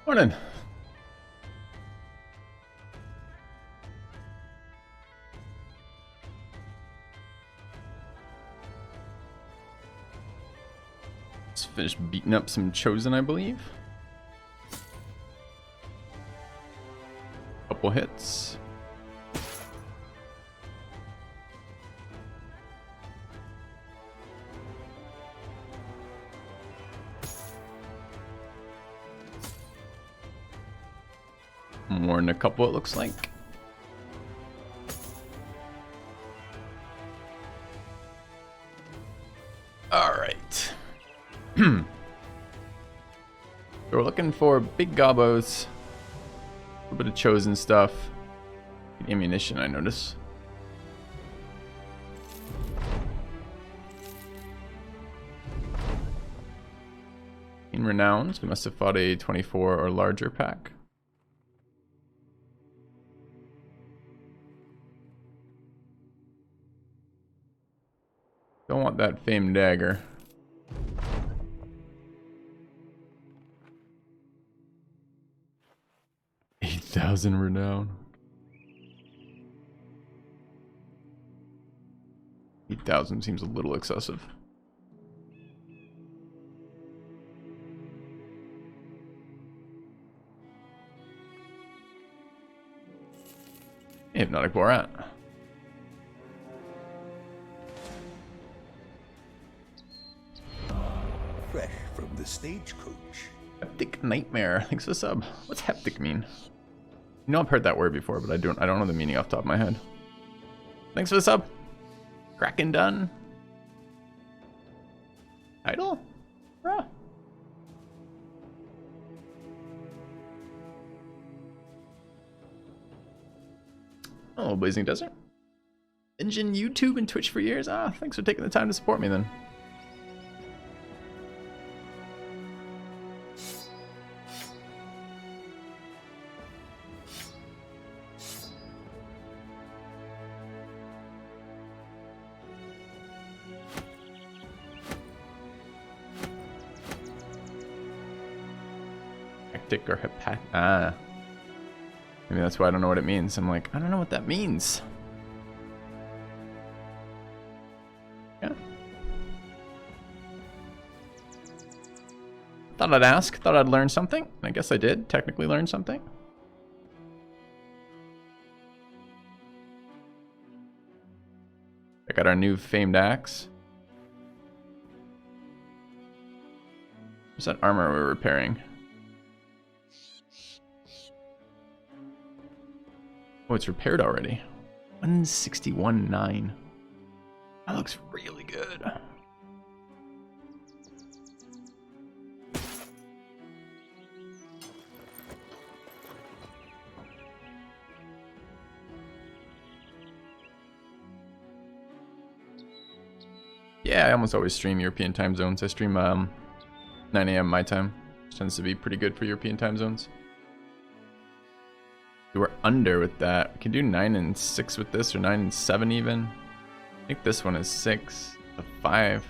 Morning. Just finished beating up some Chosen, I believe. Couple hits. More than a couple, it looks like. All right. So we're looking for big gobos, a little bit of Chosen stuff, ammunition, I notice. In Renowns, we must have fought a 24 or larger pack. Don't want that famed dagger. $8,000 renown. 8,000 seems a little excessive. Hypnotic Borat. Fresh from the stagecoach. Heptic Nightmare. Thanks for the sub. What's heptic mean? You know, I've heard that word before, but I don't know the meaning off the top of my head. Thanks for the sub. Kraken done. Title? Bruh. Oh, Blazing Desert. Engine YouTube and Twitch for years. Ah, thanks for taking the time to support me then. Hectic or hepatic. Ah. Maybe that's why I don't know what it means. I'm like, I don't know what that means. Yeah. Thought I'd ask. Thought I'd learn something. I guess I did technically learn something. I got our new famed axe. What's that armor we're repairing? Oh, it's repaired already. 161.9. That looks really good. Yeah, I almost always stream European time zones. I stream 9 a.m. my time, which tends to be pretty good for European time zones. We're under with that. We can do 9 and 6 with this, or 9 and 7 even. I think this one is 6, a 5.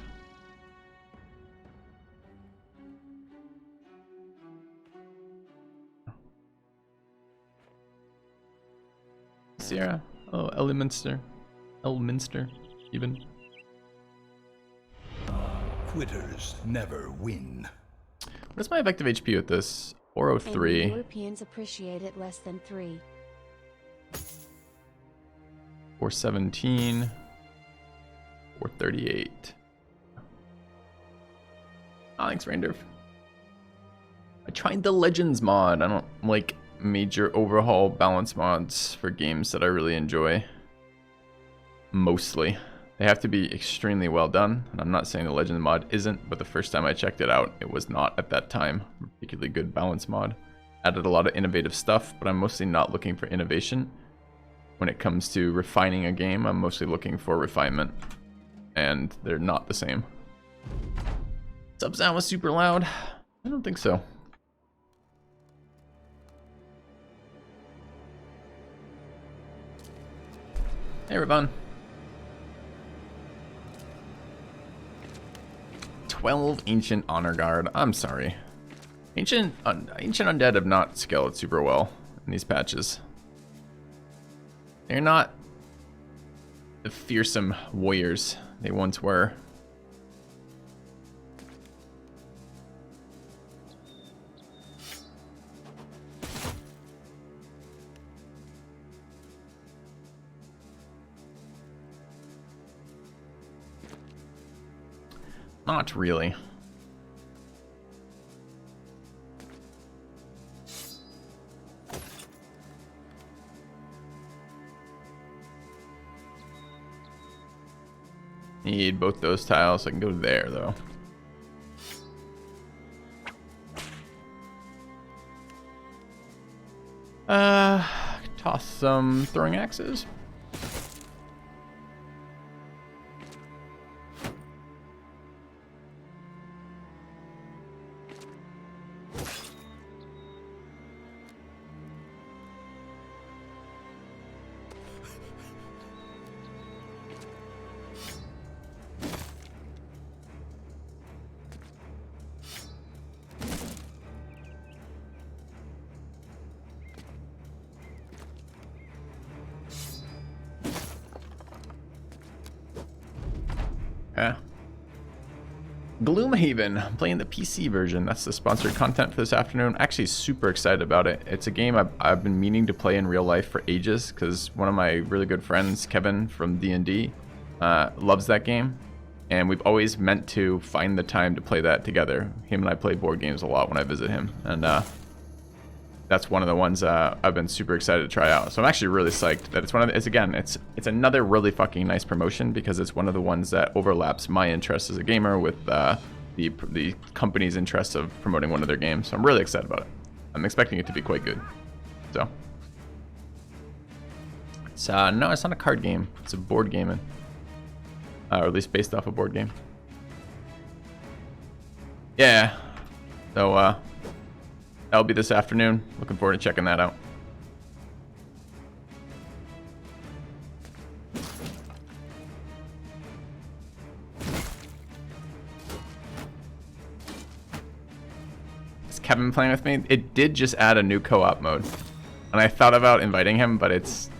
Sierra. Oh, Elminster. Elminster, even. Quitters never win. What's my effective HP with this? 403. And Europeans appreciate it less than 3. 417. 438. Oh, thanks, Raindorf. I tried the Legends mod. I don't like major overhaul balance mods for games that I really enjoy. Mostly. They have to be extremely well done. And I'm not saying the Legends mod isn't, but the first time I checked it out, it was not at that time a particularly good balance mod. Added a lot of innovative stuff, but I'm mostly not looking for innovation. When it comes to refining a game, I'm mostly looking for refinement. And they're not the same. Sub sound was super loud? I don't think so. Hey, Ravon. 12 Ancient Honor Guard. I'm sorry. Ancient Undead have not scaled super well in these patches. They're not the fearsome warriors they once were. Not really. Need both those tiles. I can go there, though. Toss some throwing axes. Yeah. Gloomhaven, I'm playing the PC version. That's the sponsored content for this afternoon. Actually super excited about it. It's a game I've been meaning to play in real life for ages because one of my really good friends, Kevin from D&D, loves that game. And we've always meant to find the time to play that together. Him and I play board games a lot when I visit him. And that's one of the ones I've been super excited to try out. So I'm actually really psyched that it's one of the, it's another really fucking nice promotion because it's one of the ones that overlaps my interest as a gamer with the company's interest of promoting one of their games. So I'm really excited about it. I'm expecting it to be quite good. So it's no, it's not a card game. It's a board game, or at least based off a board game. Yeah. So that'll be this afternoon. Looking forward to checking that out. Is Kevin playing with me? It did just add a new co-op mode. And I thought about inviting him, but it's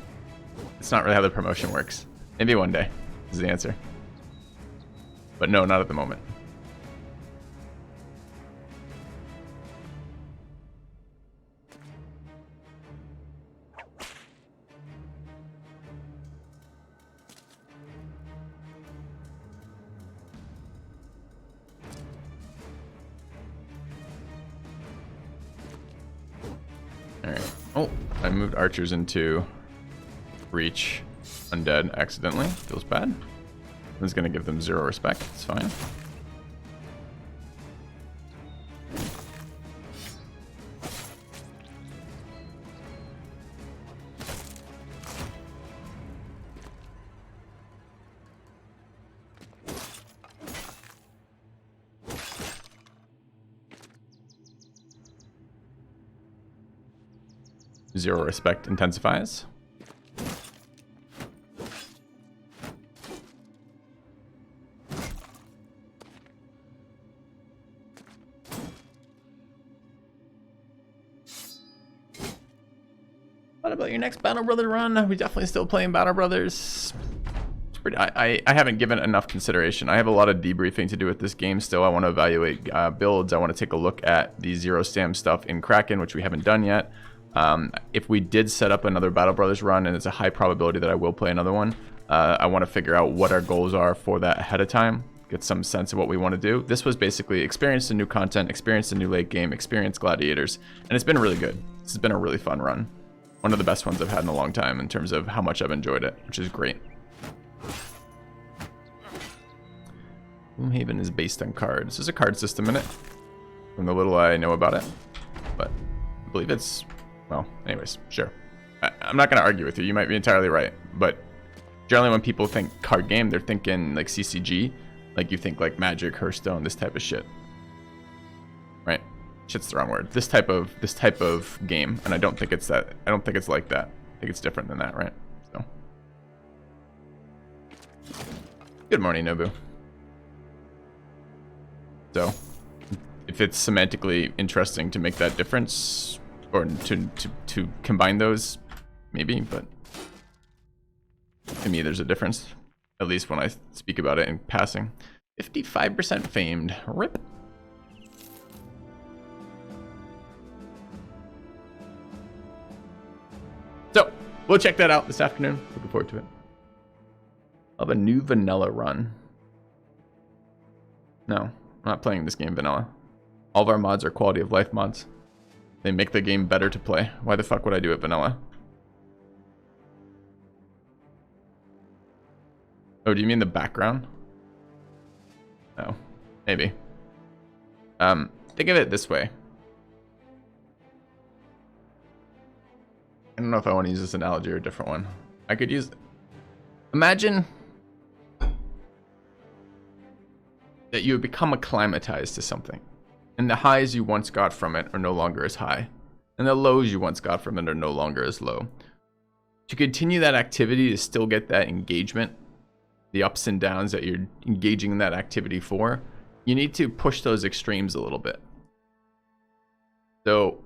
not really how the promotion works. Maybe one day is the answer. But no, not at the moment. Alright. Oh, I moved archers into Reach Undead accidentally. Feels bad. I was going to give them 0 respect. It's fine. Zero respect intensifies. What about your next Battle Brother run? Are we definitely still playing Battle Brothers? It's pretty, I haven't given it enough consideration. I have a lot of debriefing to do with this game still. I want to evaluate builds. I want to take a look at the Zero Stam stuff in Kraken, which we haven't done yet. If we did set up another Battle Brothers run, and it's a high probability that I will play another one, I want to figure out what our goals are for that ahead of time, get some sense of what we want to do. This was basically experience the new content, experience the new late game, experience gladiators, and it's been really good. This has been a really fun run. One of the best ones I've had in a long time in terms of how much I've enjoyed it, which is great. Gloomhaven is based on cards. There's a card system in it, from the little I know about it, but I believe it's... Well, anyways, sure. I'm not going to argue with you. You might be entirely right. But generally when people think card game, they're thinking like CCG. Like you think like Magic, Hearthstone, this type of shit. Right? Shit's the wrong word. This type of game. And I don't think it's that. I don't think it's like that. I think it's different than that, right? So. Good morning, Nobu. So, if it's semantically interesting to make that difference, or to combine those, maybe, but to me there's a difference, at least when I speak about it in passing. 55% famed. Rip. So, we'll check that out this afternoon. Looking forward to it. I'll have a new vanilla run. No, I'm not playing this game vanilla. All of our mods are quality of life mods. They make the game better to play. Why the fuck would I do it vanilla? Oh, do you mean the background? Oh, maybe. Think of it this way. I don't know if I want to use this analogy or a different one. I could use... Imagine that you have become acclimatized to something, and the highs you once got from it are no longer as high, and the lows you once got from it are no longer as low. To continue that activity, to still get that engagement, the ups and downs that you're engaging in that activity for, you need to push those extremes a little bit. So,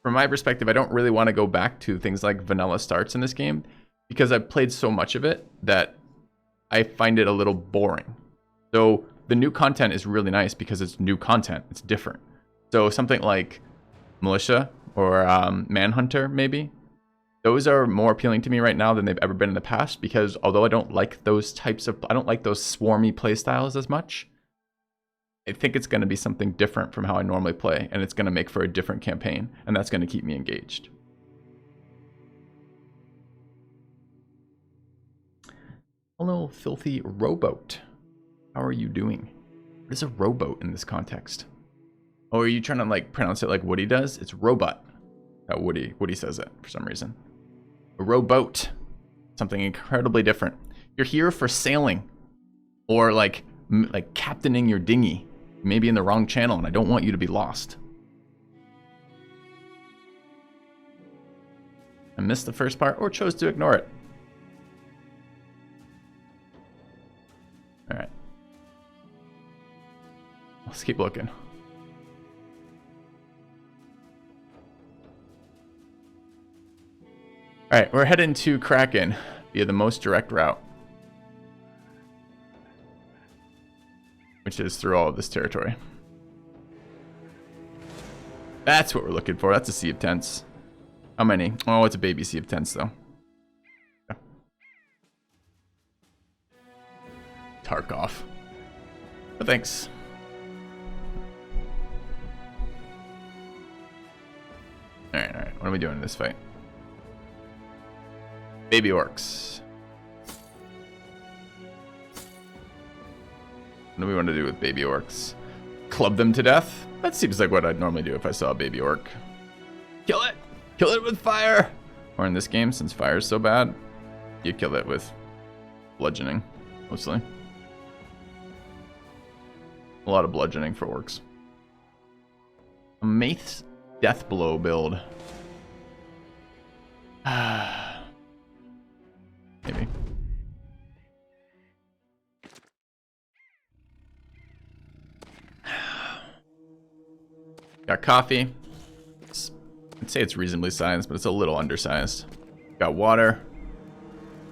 from my perspective, I don't really want to go back to things like vanilla starts in this game, because I've played so much of it that I find it a little boring. So the new content is really nice because it's new content. It's different. So something like Militia or Manhunter, maybe, those are more appealing to me right now than they've ever been in the past, because although I don't like those I don't like those swarmy play styles as much, I think it's going to be something different from how I normally play, and it's going to make for a different campaign, and that's going to keep me engaged. Hello, filthy rowboat. How are you doing? What is a rowboat in this context? Oh, are you trying to like pronounce it like Woody does? It's robot. How Woody says it for some reason. A rowboat. Something incredibly different. You're here for sailing, or like captaining your dinghy. Maybe in the wrong channel, and I don't want you to be lost. I missed the first part, or chose to ignore it. All right. Let's keep looking. All right, we're heading to Kraken via the most direct route, which is through all of this territory. That's what we're looking for. That's a sea of tents. How many? Oh, it's a baby sea of tents, though. Yeah. Tarkov. But thanks. Alright, alright. What are we doing in this fight? Baby orcs. What do we want to do with baby orcs? Club them to death? That seems like what I'd normally do if I saw a baby orc. Kill it! Kill it with fire! Or in this game, since fire is so bad, you kill it with bludgeoning, mostly. A lot of bludgeoning for orcs. A Maith's Death Blow build. Maybe. Got coffee. I'd say it's reasonably sized, but it's a little undersized. Got water.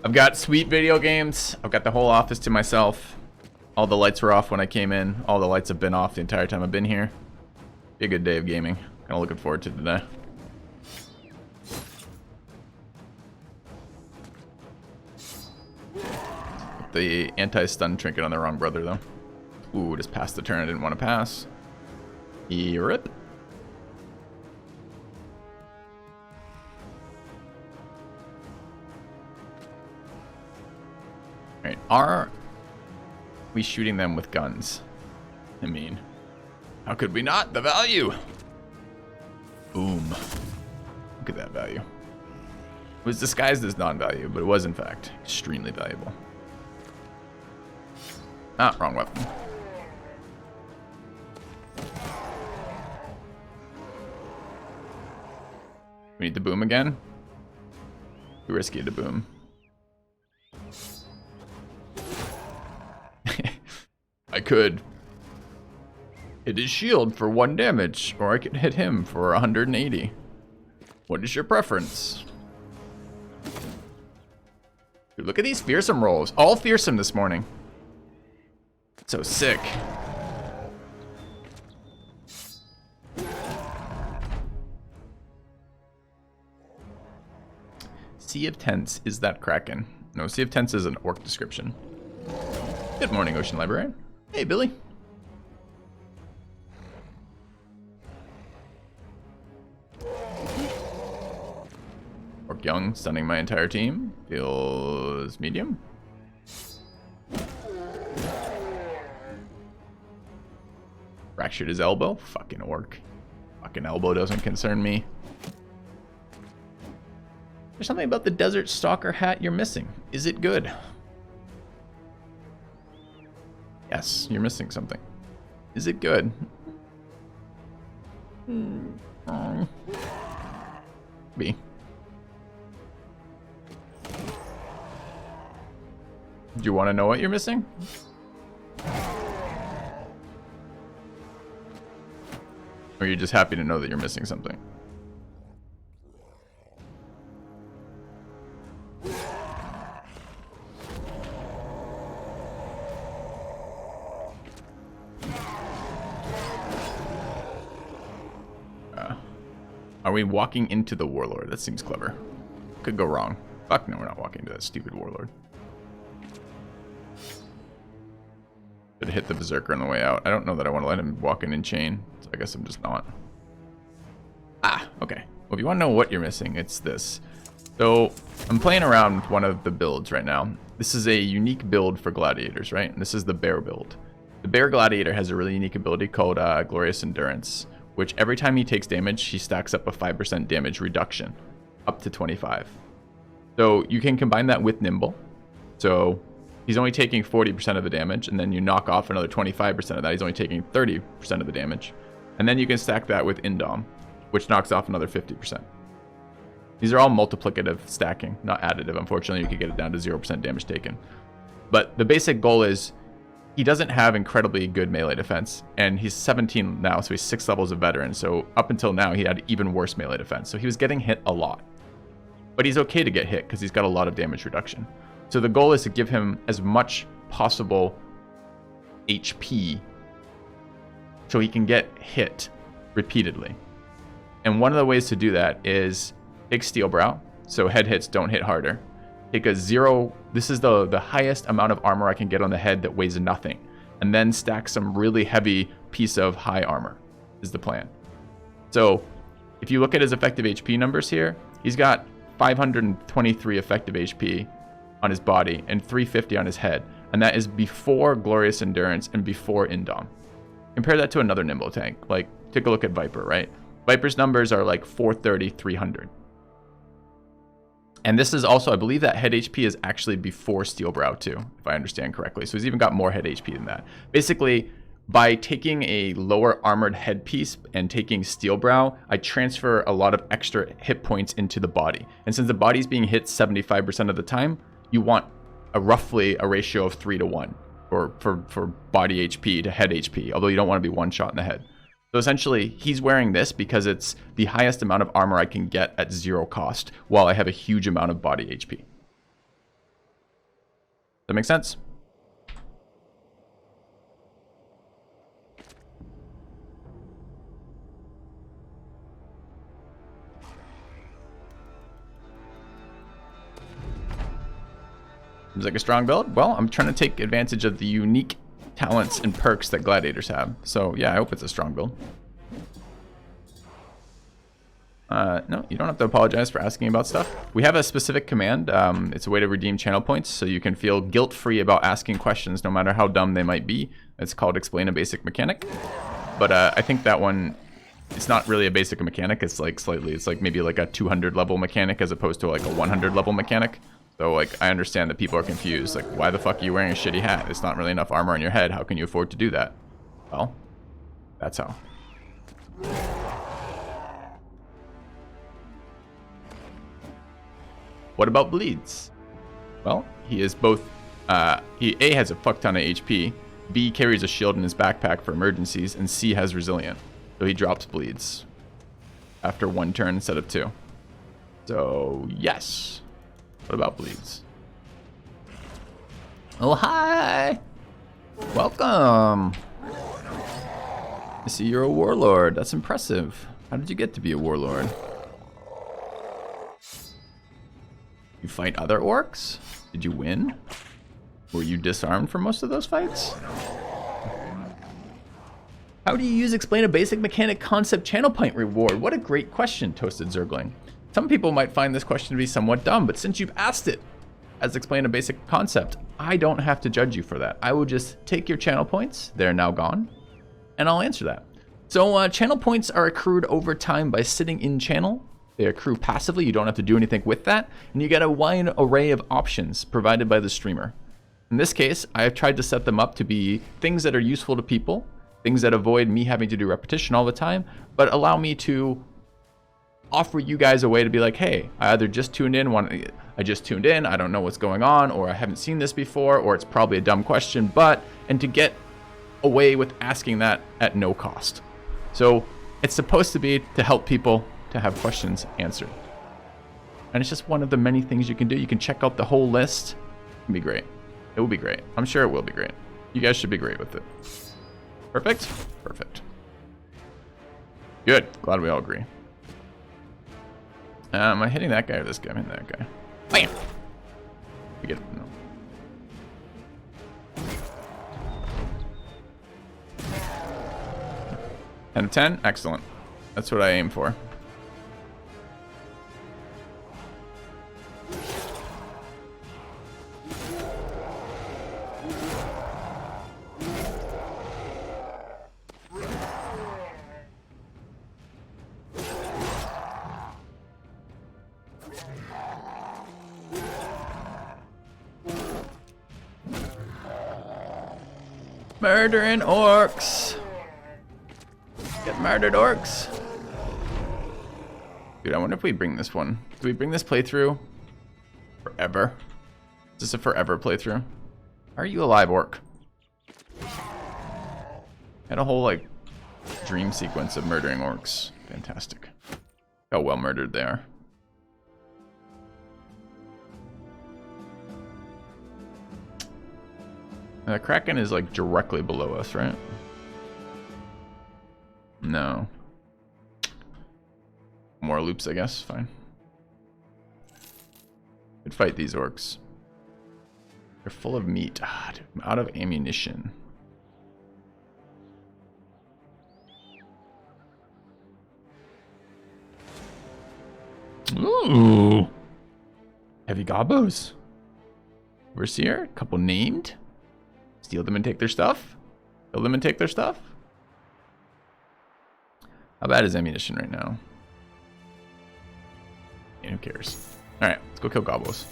I've got sweet video games. I've got the whole office to myself. All the lights were off when I came in. All the lights have been off the entire time I've been here. Be a good day of gaming. Kind of looking forward to today. Put the anti-stun trinket on the wrong brother, though. Ooh, just passed the turn I didn't want to pass. Rip. Alright, are we shooting them with guns? I mean, how could we not? The value! Boom. Look at that value. It was disguised as non-value, but it was in fact extremely valuable. Ah, wrong weapon. We need to boom again? Too risky to boom. I could hit his shield for 1 damage, or I could hit him for 180. What is your preference? Dude, look at these fearsome rolls. All fearsome this morning. So sick. Sea of Tents is that Kraken. No, Sea of Tents is an orc description. Good morning, Ocean Librarian. Hey, Billy. Orc Young, stunning my entire team. Feels medium. Fractured his elbow. Fucking orc. Fucking elbow doesn't concern me. There's something about the Desert Stalker hat you're missing. Is it good? Yes, you're missing something. Is it good? B. Do you want to know what you're missing? Or are you just happy to know that you're missing something? Are we walking into the Warlord? That seems clever. Could go wrong. Fuck no, we're not walking into that stupid Warlord. Should hit the Berserker on the way out. I don't know that I want to let him walk in chain, so I guess I'm just not. Ah, okay. Well, if you want to know what you're missing, it's this. So, I'm playing around with one of the builds right now. This is a unique build for gladiators, right? And this is the Bear build. The Bear Gladiator has a really unique ability called Glorious Endurance, which every time he takes damage, he stacks up a 5% damage reduction, up to 25. So you can combine that with Nimble. So he's only taking 40% of the damage, and then you knock off another 25% of that. He's only taking 30% of the damage. And then you can stack that with Indom, which knocks off another 50%. These are all multiplicative stacking, not additive. Unfortunately, you could get it down to 0% damage taken. But the basic goal is he doesn't have incredibly good melee defense, and he's 17 now, so he's 6 levels of veteran. So up until now, he had even worse melee defense. So he was getting hit a lot. But he's okay to get hit because he's got a lot of damage reduction. So the goal is to give him as much possible HP so he can get hit repeatedly. And one of the ways to do that is take Steel Brow, so head hits don't hit harder. Take a 0, this is the highest amount of armor I can get on the head that weighs nothing. And then stack some really heavy piece of high armor, is the plan. So, if you look at his effective HP numbers here, he's got 523 effective HP on his body and 350 on his head. And that is before Glorious Endurance and before Indom. Compare that to another Nimble tank. Like, take a look at Viper, right? Viper's numbers are like 430, 300. And this is also, I believe that head HP is actually before Steel Brow too, if I understand correctly. So he's even got more head HP than that. Basically, by taking a lower armored headpiece and taking Steel Brow, I transfer a lot of extra hit points into the body. And since the body's being hit 75% of the time, you want roughly a ratio of 3 to 1 for body HP to head HP, although you don't want to be one shot in the head. So essentially, he's wearing this because it's the highest amount of armor I can get at 0 cost, while I have a huge amount of body HP. Does that make sense? Seems like a strong build. Well, I'm trying to take advantage of the unique talents and perks that gladiators have. So yeah, I hope it's a strong build. No, you don't have to apologize for asking about stuff. We have a specific command. It's a way to redeem channel points, so you can feel guilt-free about asking questions no matter how dumb they might be. It's called Explain a Basic Mechanic. But I think that one, it's not really a basic mechanic. It's like it's like maybe like a 200 level mechanic as opposed to like a 100 level mechanic. So, like, I understand that people are confused. Like, why the fuck are you wearing a shitty hat? It's not really enough armor on your head. How can you afford to do that? Well, that's how. What about bleeds? Well, he is both... he A, has a fuck ton of HP, B carries a shield in his backpack for emergencies, and C has resilient. So he drops bleeds after 1 turn instead of 2. So, yes. What about bleeds? Oh, hi! Welcome! I see you're a warlord. That's impressive. How did you get to be a warlord? You fight other orcs? Did you win? Were you disarmed for most of those fights? How do you use explain a basic mechanic concept channel point reward? What a great question, Toasted Zergling. Some people might find this question to be somewhat dumb, but since you've asked it as explain a basic concept, I don't have to judge you for that. I will just take your channel points, they're now gone, and I'll answer that. So channel points are accrued over time by sitting in channel. They accrue passively, you don't have to do anything with that, and you get a wide array of options provided by the streamer. In this case, I have tried to set them up to be things that are useful to people, things that avoid me having to do repetition all the time, but allow me to offer you guys a way to be like, hey, I either just tuned in, I don't know what's going on, or I haven't seen this before, or it's probably a dumb question, and to get away with asking that at no cost. So it's supposed to be to help people to have questions answered. And it's just one of the many things you can do. You can check out the whole list. It'll be great. It will be great. I'm sure it will be great. You guys should be great with it. Perfect? Perfect. Good. Glad we all agree. Am I hitting that guy or this guy? I'm hitting that guy. Bam! We get no. 10 of 10? Excellent. That's what I aim for. Murdering orcs. Get murdered, orcs. Dude, I wonder if we bring this one. Do we bring this playthrough forever? Is this a forever playthrough? Are you alive, orc? Had a whole, like, dream sequence of murdering orcs. Fantastic. How well murdered they are. The Kraken is like directly below us, right? No. More loops, I guess. Fine. Could fight these orcs. They're full of meat. Ah, dude, I'm out of ammunition. Ooh. Heavy gobos. Overseer, a couple named. Steal them and take their stuff? Kill them and take their stuff? How bad is ammunition right now? Yeah, who cares? Alright, let's go kill gobos.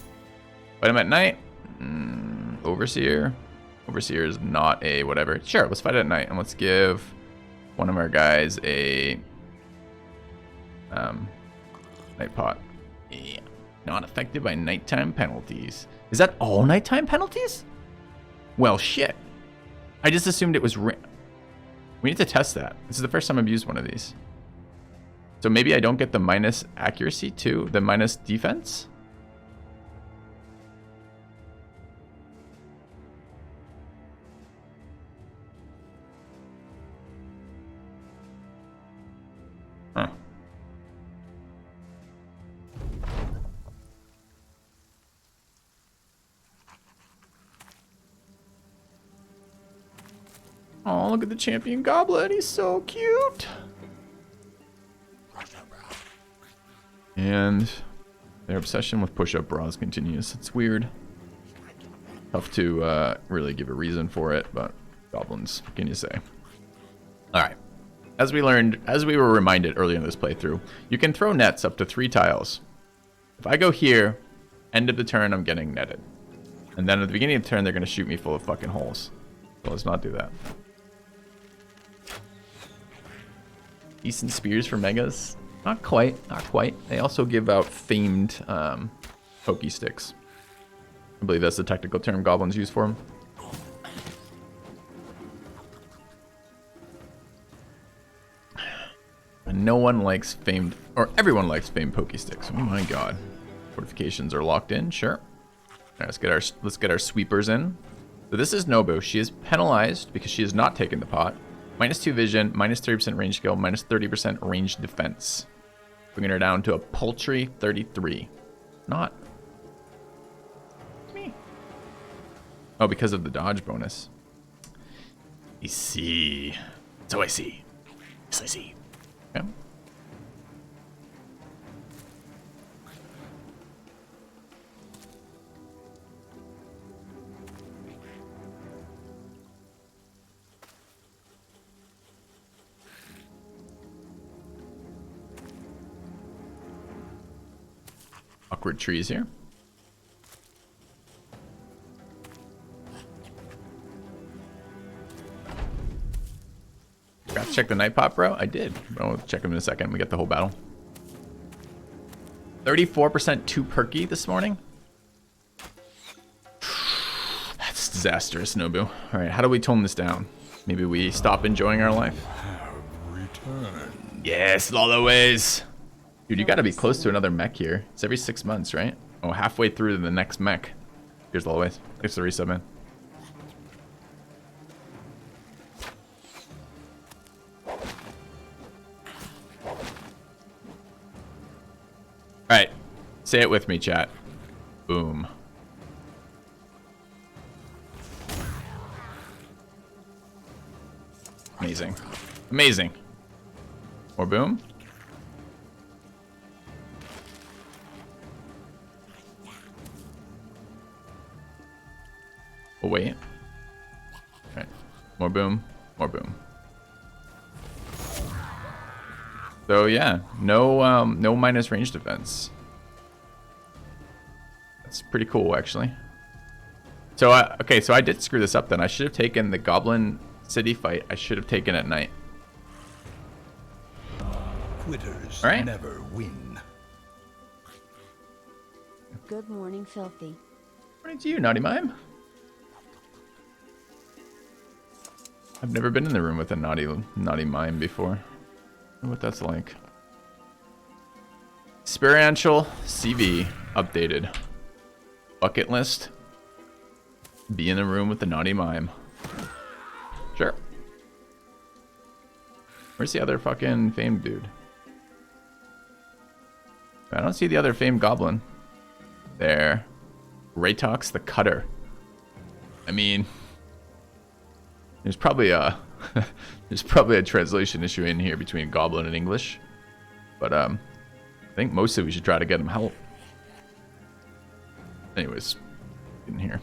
Fight him at night. Overseer. Overseer is not a whatever. Sure, let's fight at night. And let's give one of our guys a night pot. Yeah. Not affected by nighttime penalties. Is that all nighttime penalties? Well, shit. I just assumed it was... We need to test that. This is the first time I've used one of these. So maybe I don't get the minus accuracy too? The minus defense? Huh. Oh, look at the champion goblet. He's so cute. And their obsession with push-up bras continues. It's weird. Tough to really give a reason for it, but goblins, what can you say? Alright. As we were reminded earlier in this playthrough, you can throw nets up to 3 tiles. If I go here, end of the turn, I'm getting netted. And then at the beginning of the turn, they're going to shoot me full of fucking holes. So let's not do that. Decent spears for megas. Not quite, not quite. They also give out famed pokey sticks. I believe that's the technical term goblins use for them. And no one likes famed, or everyone likes famed pokey sticks. Oh my god. Fortifications are locked in, sure. Alright, let's get our sweepers in. So this is Nobu. She is penalized because she has not taken the pot. -2 vision, -30% range skill, -30% range defense. Bringing her down to a paltry 33. Not. Me. Oh, because of the dodge bonus. I see. So I see. Yes, I see. Okay. Awkward trees here. Forgot to check the night pot, bro. I did. I'll check him in a second. We get the whole battle. 34% too perky this morning. That's disastrous, Nobu. All right, how do we tone this down? Maybe we stop enjoying our life. Yes, always. Dude, you gotta be close to another mech here. It's every 6 months, right? Oh, halfway through to the next mech. Here's always. Thanks for the resub, man. Alright. Say it with me, chat. Boom. Amazing. Amazing. More boom. Oh, wait. Alright. More boom. More boom. So yeah, no minus range defense. That's pretty cool, actually. So okay, so I did screw this up then. I should have taken the Goblin City fight. I should have taken at night. Quitters All right. never win. Good morning, Filthy. Morning to you, Naughty Mime. I've never been in the room with a naughty mime before. I wonder what that's like. Experiential CV updated. Bucket list. Be in the room with the naughty mime. Sure. Where's the other fucking famed dude? I don't see the other famed goblin. There. Raytox the Cutter. I mean, there's probably a translation issue in here between Goblin and English, but I think mostly we should try to get him help. Anyways, in here.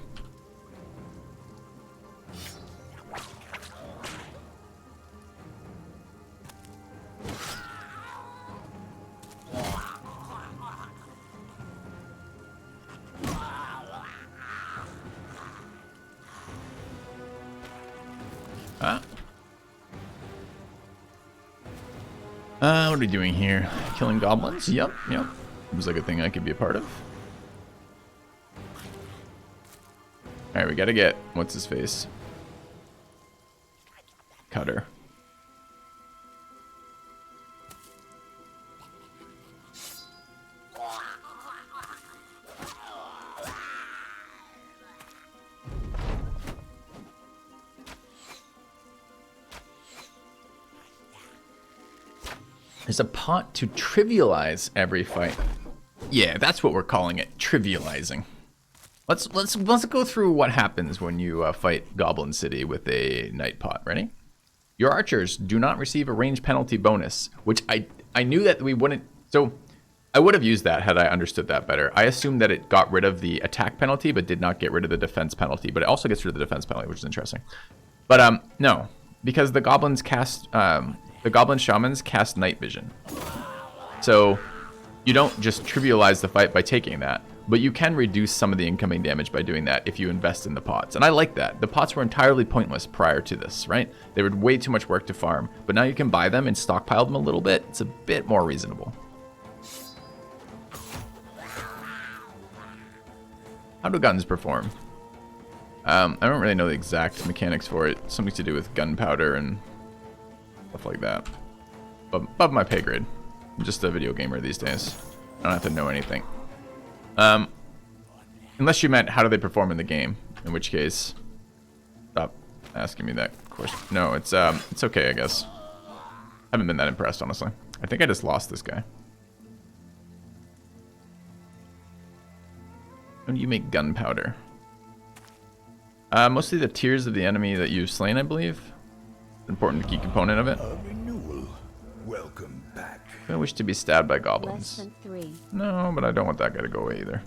What are we doing here? Killing goblins? Yep. Seems like a thing I could be a part of. Alright, we gotta get... what's his face? Cutter. There's a pot to trivialize every fight. Yeah, that's what we're calling it, trivializing. Let's go through what happens when you fight Goblin City with a night pot. Ready? Your archers do not receive a range penalty bonus, which I knew that we wouldn't. So I would have used that had I understood that better. I assumed that it got rid of the attack penalty, but did not get rid of the defense penalty. But it also gets rid of the defense penalty, which is interesting. But no, because the goblins cast. The Goblin Shamans cast night vision. So you don't just trivialize the fight by taking that, but you can reduce some of the incoming damage by doing that if you invest in the pots. And I like that. The pots were entirely pointless prior to this, right? They were way too much work to farm, but now you can buy them and stockpile them a little bit. It's a bit more reasonable. How do guns perform? I don't really know the exact mechanics for it. Something to do with gunpowder and stuff like that. above my pay grade. I'm just a video gamer these days. I don't have to know anything. Unless you meant how do they perform in the game, in which case, stop asking me that question. No, it's okay, I guess. Haven't been that impressed, honestly. I think I just lost this guy. How do you make gunpowder? Mostly the tears of the enemy that you've slain, I believe. Important key component of it. A renewal. Welcome back. I don't wish to be stabbed by Less goblins. than 3. No, but I don't want that guy to go away either.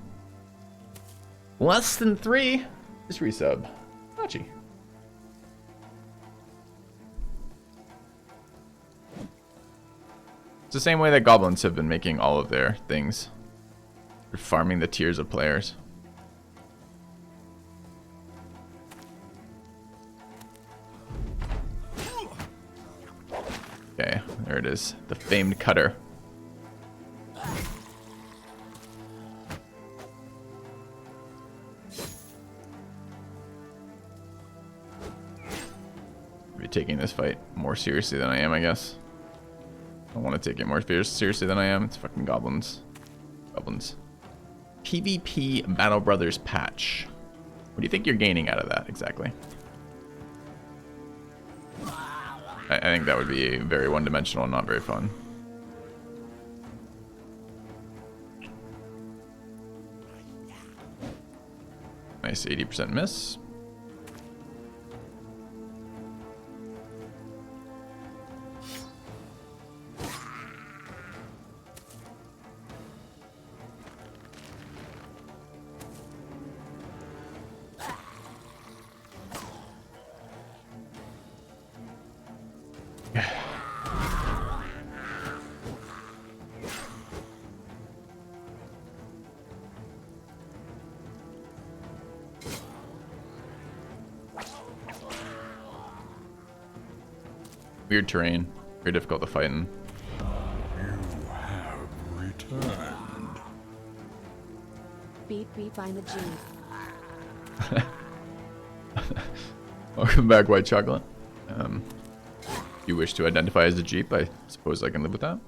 Less than 3? Just resub. Hachi. It's the same way that goblins have been making all of their things. They're farming the tears of players. Okay, there it is. The famed cutter. Be taking this fight more seriously than I am, I guess. I don't want to take it more seriously than I am. It's fucking goblins. Goblins. PvP Battle Brothers patch. What do you think you're gaining out of that exactly? I think that would be very one-dimensional and not very fun. Nice 80% miss. Weird terrain. Very difficult to fight in. You have returned. Beep beep, I'm a Jeep. Welcome back, White Chocolate. You wish to identify as a Jeep? I suppose I can live with that.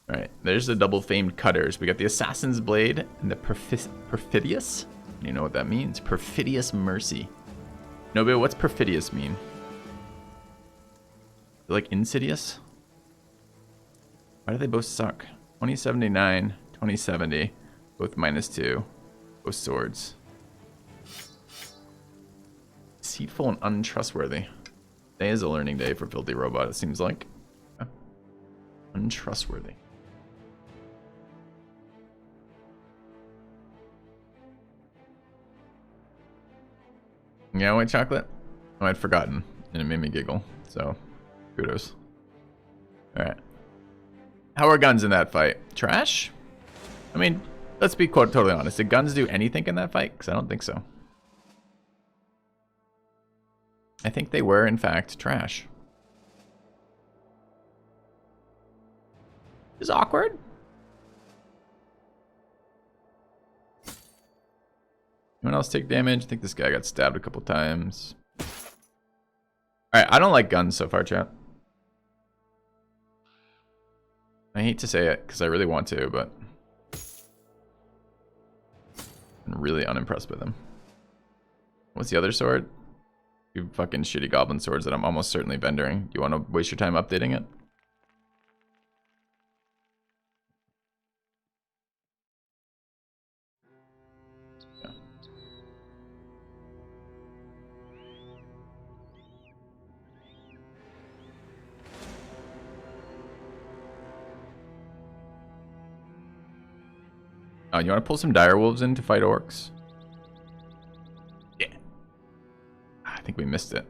Alright, there's the double famed cutters. We got the Assassin's Blade and the Perfidious. You know what that means. Perfidious Mercy. Nobel, what's Perfidious mean? Like Insidious? Why do they both suck? 2079, 2070, both -2, both swords. Deceitful and untrustworthy. Today is a learning day for Filthy Robot, it seems like. Yeah. Untrustworthy. Yeah, White Chocolate? Oh, I'd forgotten, and it made me giggle, so kudos. Alright. How are guns in that fight? Trash? I mean, let's be totally honest. Did guns do anything in that fight? Because I don't think so. I think they were, in fact, trash. This is awkward. Anyone else take damage? I think this guy got stabbed a couple times. Alright, I don't like guns so far, chat. I hate to say it, because I really want to, but I'm really unimpressed with them. What's the other sword? You fucking shitty goblin swords that I'm almost certainly vendoring. Do you want to waste your time updating it? Yeah. Oh, you want to pull some direwolves in to fight orcs? Yeah. I think we missed it.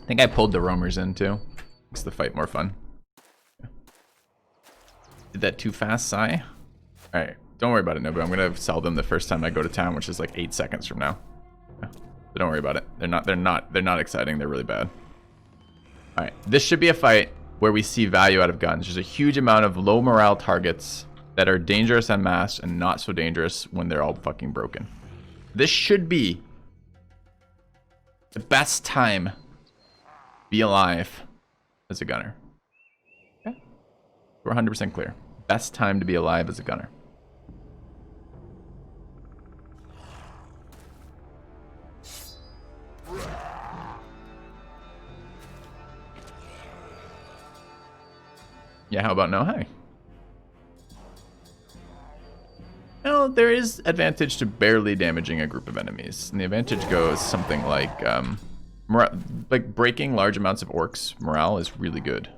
I think I pulled the roamers in too. Makes the fight more fun. Yeah. Did that too fast, Sai? Alright, don't worry about it, Nobu. I'm gonna sell them the first time I go to town, which is like 8 seconds from now. Yeah. But don't worry about it. They're not exciting, they're really bad. Alright, this should be a fight where we see value out of guns. There's a huge amount of low morale targets that are dangerous en masse and not so dangerous when they're all fucking broken. This should be The best time to be alive as a gunner. Okay. We're 100% clear. Best time to be alive as a gunner. Yeah, how about no high? Well, there is advantage to barely damaging a group of enemies. And the advantage goes something like breaking large amounts of orcs. Morale is really good.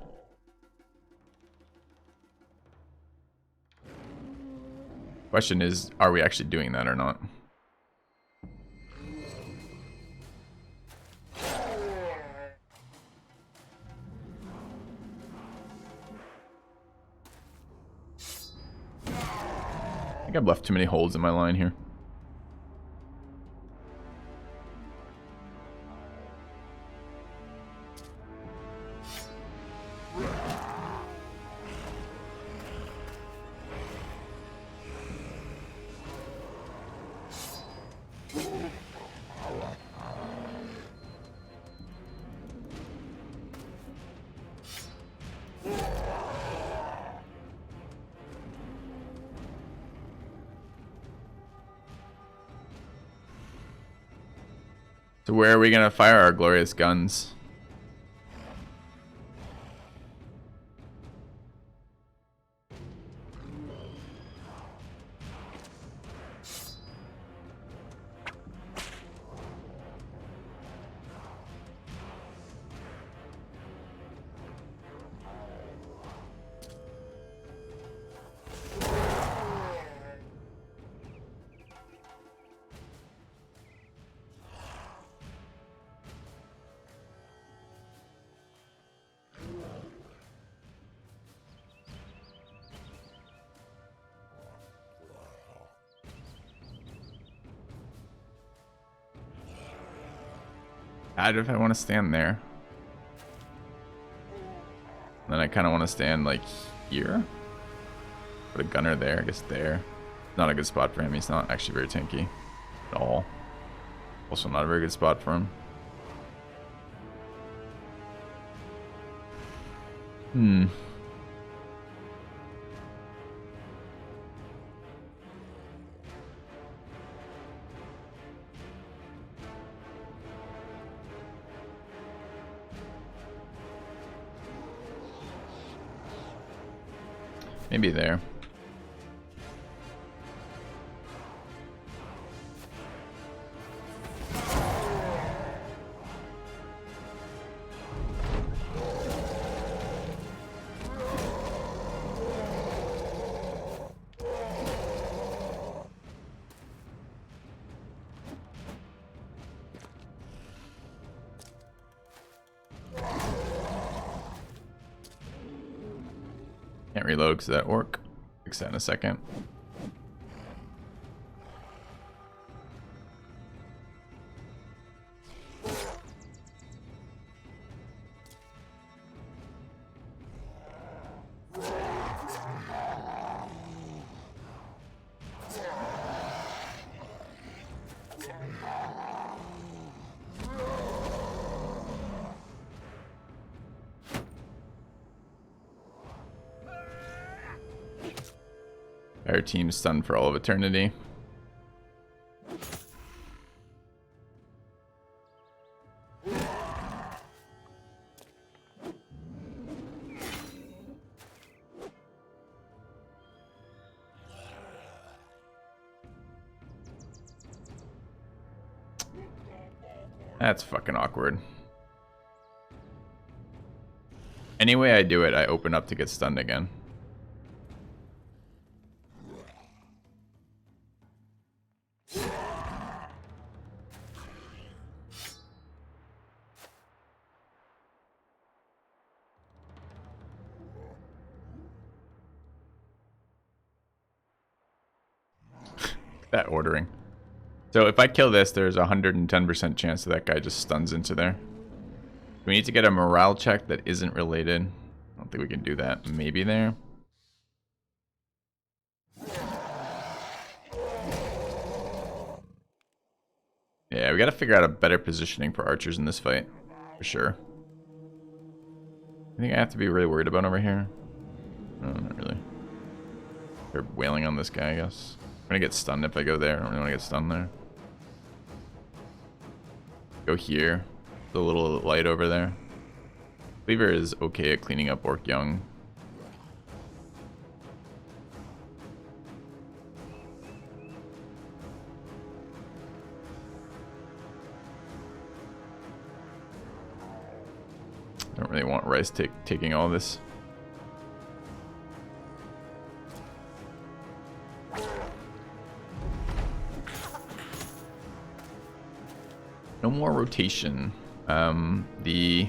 Question is, are we actually doing that or not? I think I've left too many holes in my line here. So where are we gonna fire our glorious guns? If I want to stand there. Then I kind of want to stand like here. Put a gunner there, I guess there. Not a good spot for him. He's not actually very tanky at all. Also not a very good spot for him. Maybe there. Can't reload because of that orc. Fix that in a second. Our team's stunned for all of eternity. That's fucking awkward. Any way I do it, I open up to get stunned again. That ordering. So if I kill this, there's a 110% chance that guy just stuns into there. We need to get a morale check that isn't related. I don't think we can do that. Maybe there. Yeah, we gotta figure out a better positioning for archers in this fight. For sure. I think I have to be really worried about over here. No, not really. They're wailing on this guy, I guess. I'm gonna get stunned if I go there. I don't really want to get stunned there. Go here. The little light over there. Cleaver is okay at cleaning up Orc Young. I don't really want Rice taking all this. No more rotation. The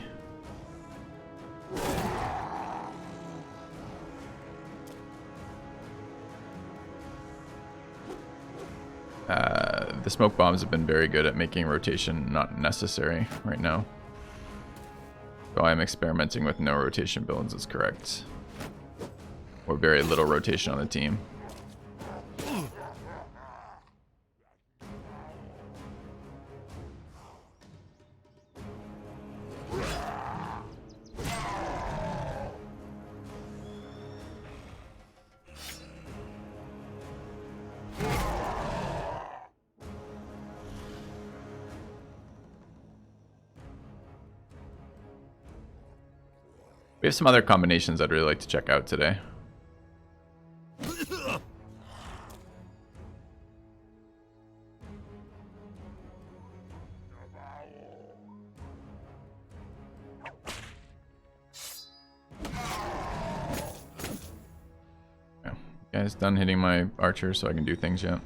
smoke bombs have been very good at making rotation not necessary right now. So I'm experimenting with no rotation builds, is correct. Or very little rotation on the team. We have some other combinations I'd really like to check out today. Yeah. Guys, done hitting my archer so I can do things yet.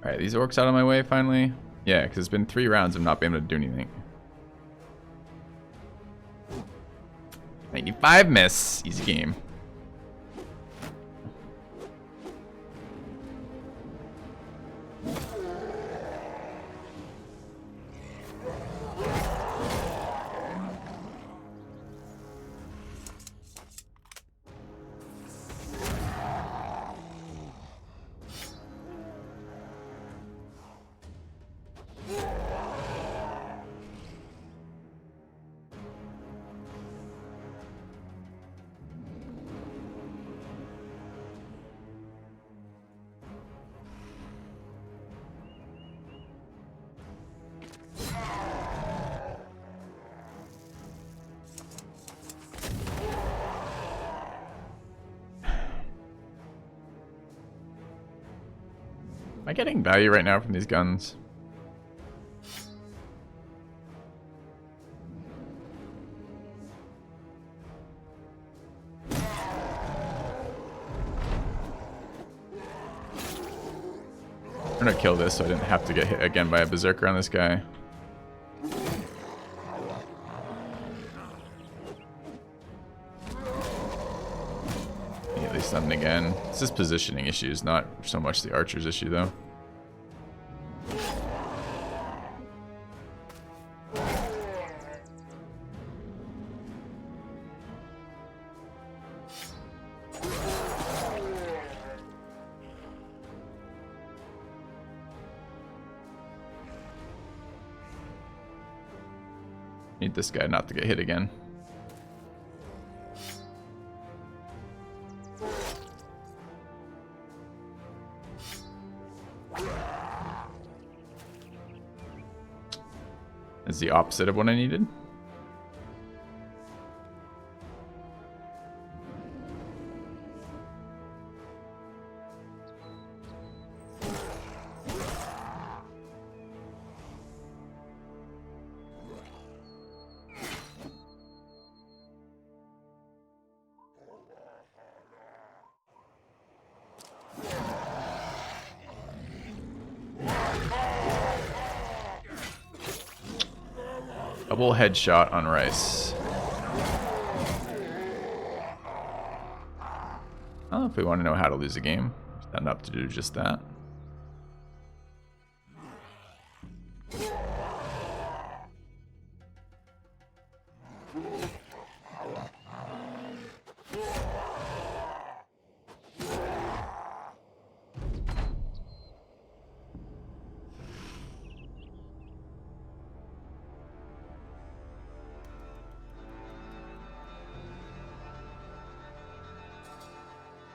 Alright, these orcs out of my way finally. Yeah, because it's been 3 rounds of not being able to do anything. 95 miss. Easy game. Am I getting value right now from these guns? I'm gonna kill this so I didn't have to get hit again by a berserker on this guy. Immediately stunned again. It's just positioning issues, not so much the archer's issue though. Need this guy not to get hit again. Is the opposite of what I needed. Double headshot on Rice. I don't know if we want to know how to lose a game. Stand up to do just that.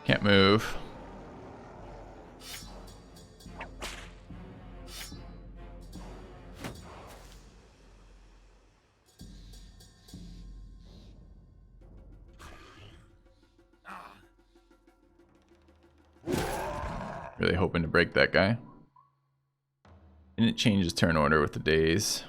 Can't move. Really hoping to break that guy. Didn't change his turn order with the days.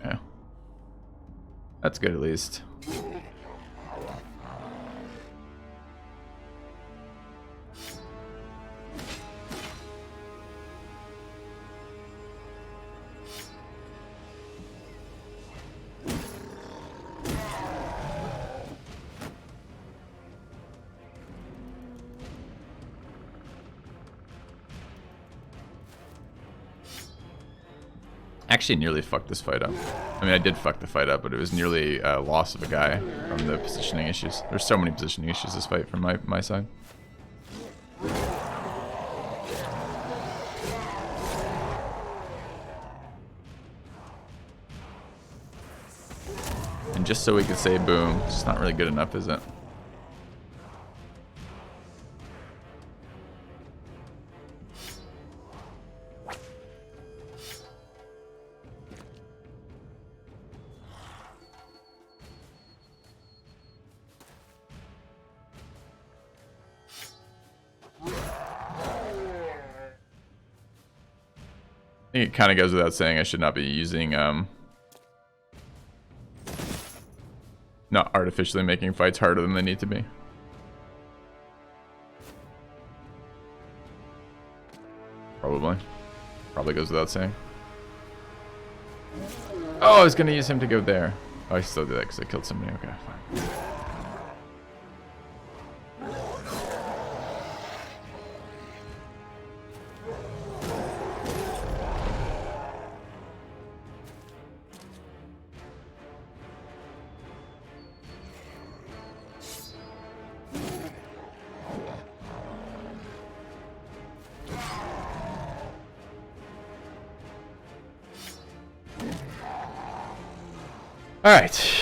Yeah. That's good at least. Actually nearly fucked this fight up. I mean, I did fuck the fight up, but it was nearly a loss of a guy from the positioning issues. There's so many positioning issues this fight from my side. And just so we could say boom, it's not really good enough, is it? I think it kind of goes without saying I should not be using, not artificially making fights harder than they need to be. Probably goes without saying. Oh, I was gonna use him to go there. Oh, I still did that because I killed somebody. Okay, fine. All right.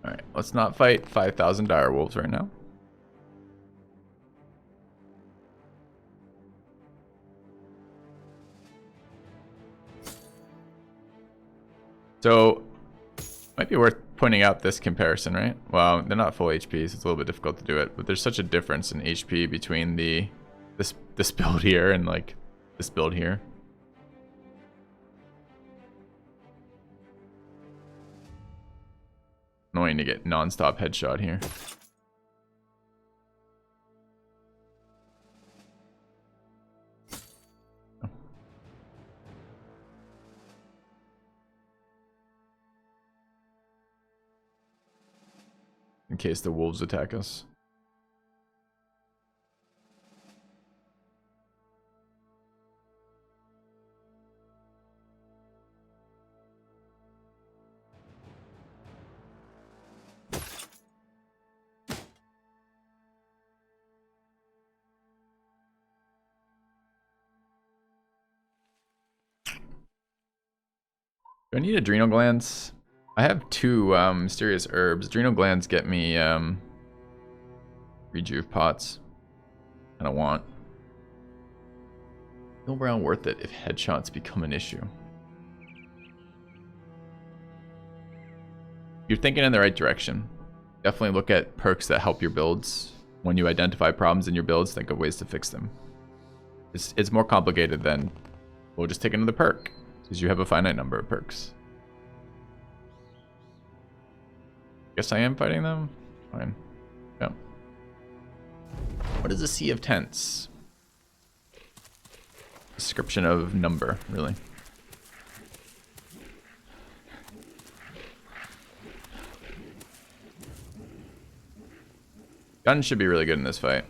Alright, let's not fight 5,000 dire wolves right now. So, might be worth pointing out this comparison, right? Well, they're not full HP, so it's a little bit difficult to do it, but there's such a difference in HP between this build here and like this build here. Annoying to get non-stop headshot here. In case the wolves attack us. Do I need adrenal glands? I have two mysterious herbs. Adrenal glands get me rejuve pots. I don't want. Heal brown worth it if headshots become an issue. You're thinking in the right direction. Definitely look at perks that help your builds. When you identify problems in your builds, think of ways to fix them. It's more complicated than, we'll just take another perk, because you have a finite number of perks. Guess I am fighting them? Fine. Yeah. What is a sea of tents? Description of number, really. Guns should be really good in this fight.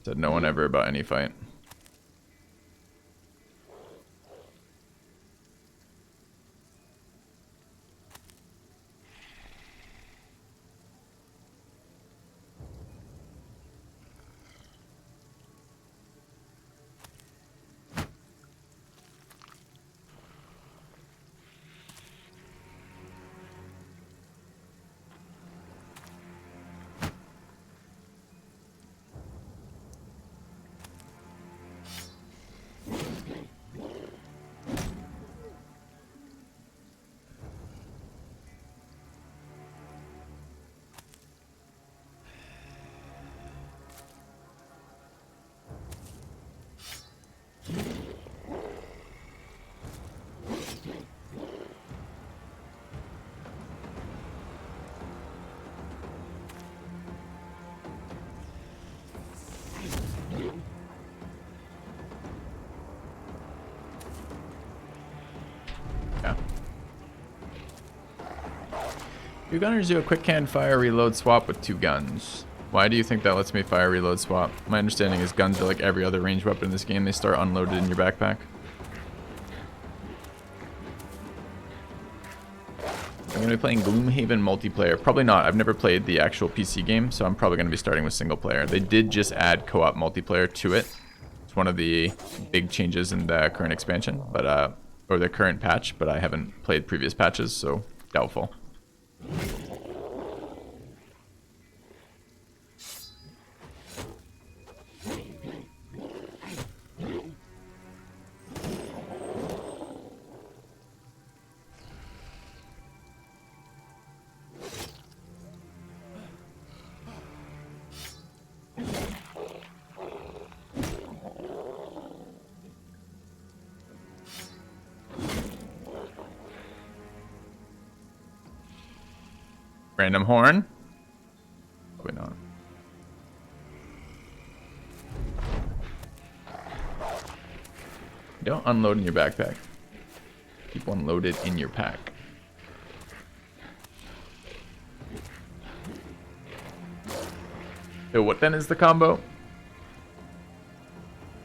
Said no one ever about any fight. Yeah. Two gunners do a quick can fire reload swap with two guns. Why do you think that lets me fire reload swap? My understanding is guns are like every other ranged weapon in this game. They start unloaded in your backpack. I'm going to be playing Gloomhaven multiplayer. Probably not. I've never played the actual PC game, so I'm probably going to be starting with single player. They did just add co-op multiplayer to it. It's one of the big changes in the current expansion, but or the current patch, but I haven't played previous patches, so doubtful. Random horn? Probably not. Don't unload in your backpack. Keep one loaded in your pack. So what then is the combo?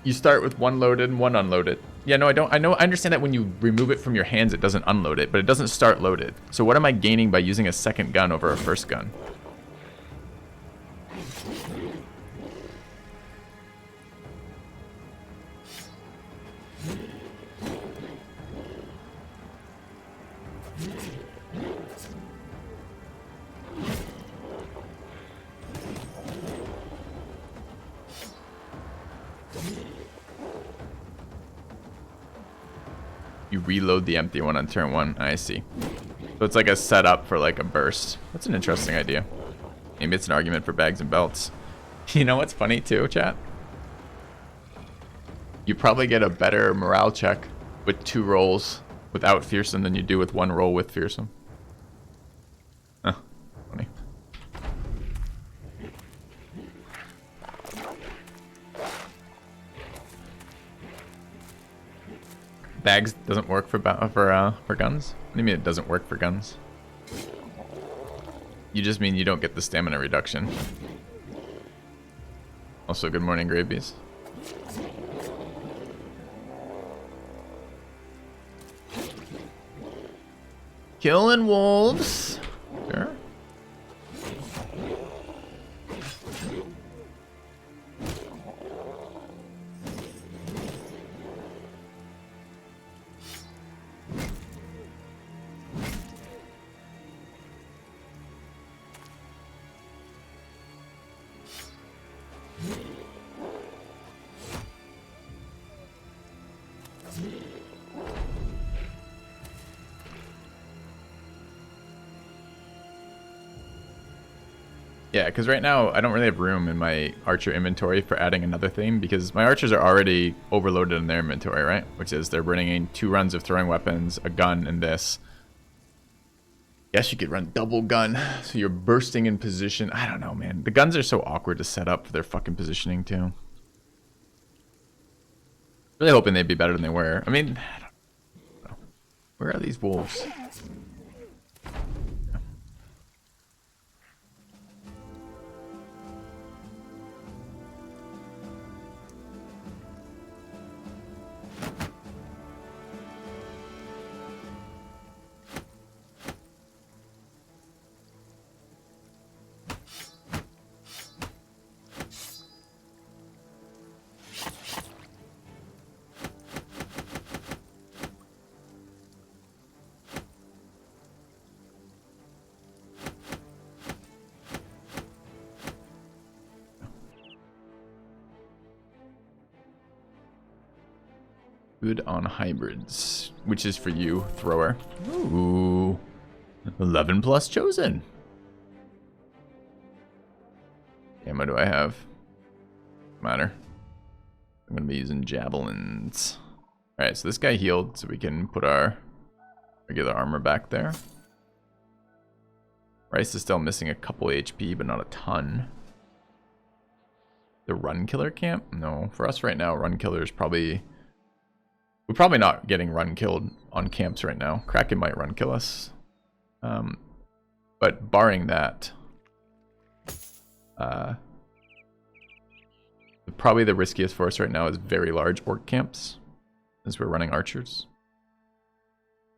You start with one loaded and one unloaded. Yeah, no, I don't. I understand that when you remove it from your hands, it doesn't unload it, but it doesn't start loaded. So what am I gaining by using a second gun over a first gun? You reload the empty one on turn one. I see. So it's like a setup for like a burst. That's an interesting idea. Maybe it's an argument for bags and belts. You know what's funny too, chat? You probably get a better morale check with 2 rolls without fearsome than you do with 1 roll with fearsome. Huh. Funny. Bags doesn't work for guns? What do you mean it doesn't work for guns? You just mean you don't get the stamina reduction. Also, good morning, Gravies. Killing wolves. Sure. Yeah, because right now I don't really have room in my archer inventory for adding another thing because my archers are already overloaded in their inventory, right? Which is they're running in 2 runs of throwing weapons, a gun, and this. Guess you could run double gun, so you're bursting in position. I don't know, man. The guns are so awkward to set up for their fucking positioning too. Really hoping they'd be better than they were. I mean, I don't know. Where are these wolves? Good on hybrids, which is for you, thrower. Ooh, 11 plus chosen. Ammo do I have? Matter. I'm gonna be using javelins. All right, so this guy healed, so we can put our regular armor back there. Rice is still missing a couple HP, but not a ton. The run killer camp? No, for us right now, run killer is probably... We're probably not getting run killed on camps right now. Kraken might run kill us. But barring that, probably the riskiest for us right now is very large orc camps, as we're running archers.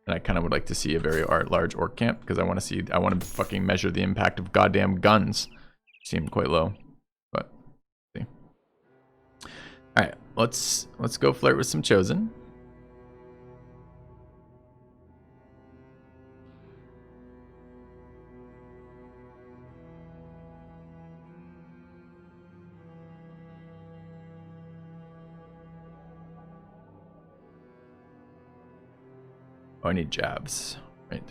And I kind of would like to see a very large orc camp, because I want to fucking measure the impact of goddamn guns. Seem quite low, but see. All right, let's go flirt with some chosen. Oh, I need jabs. Right.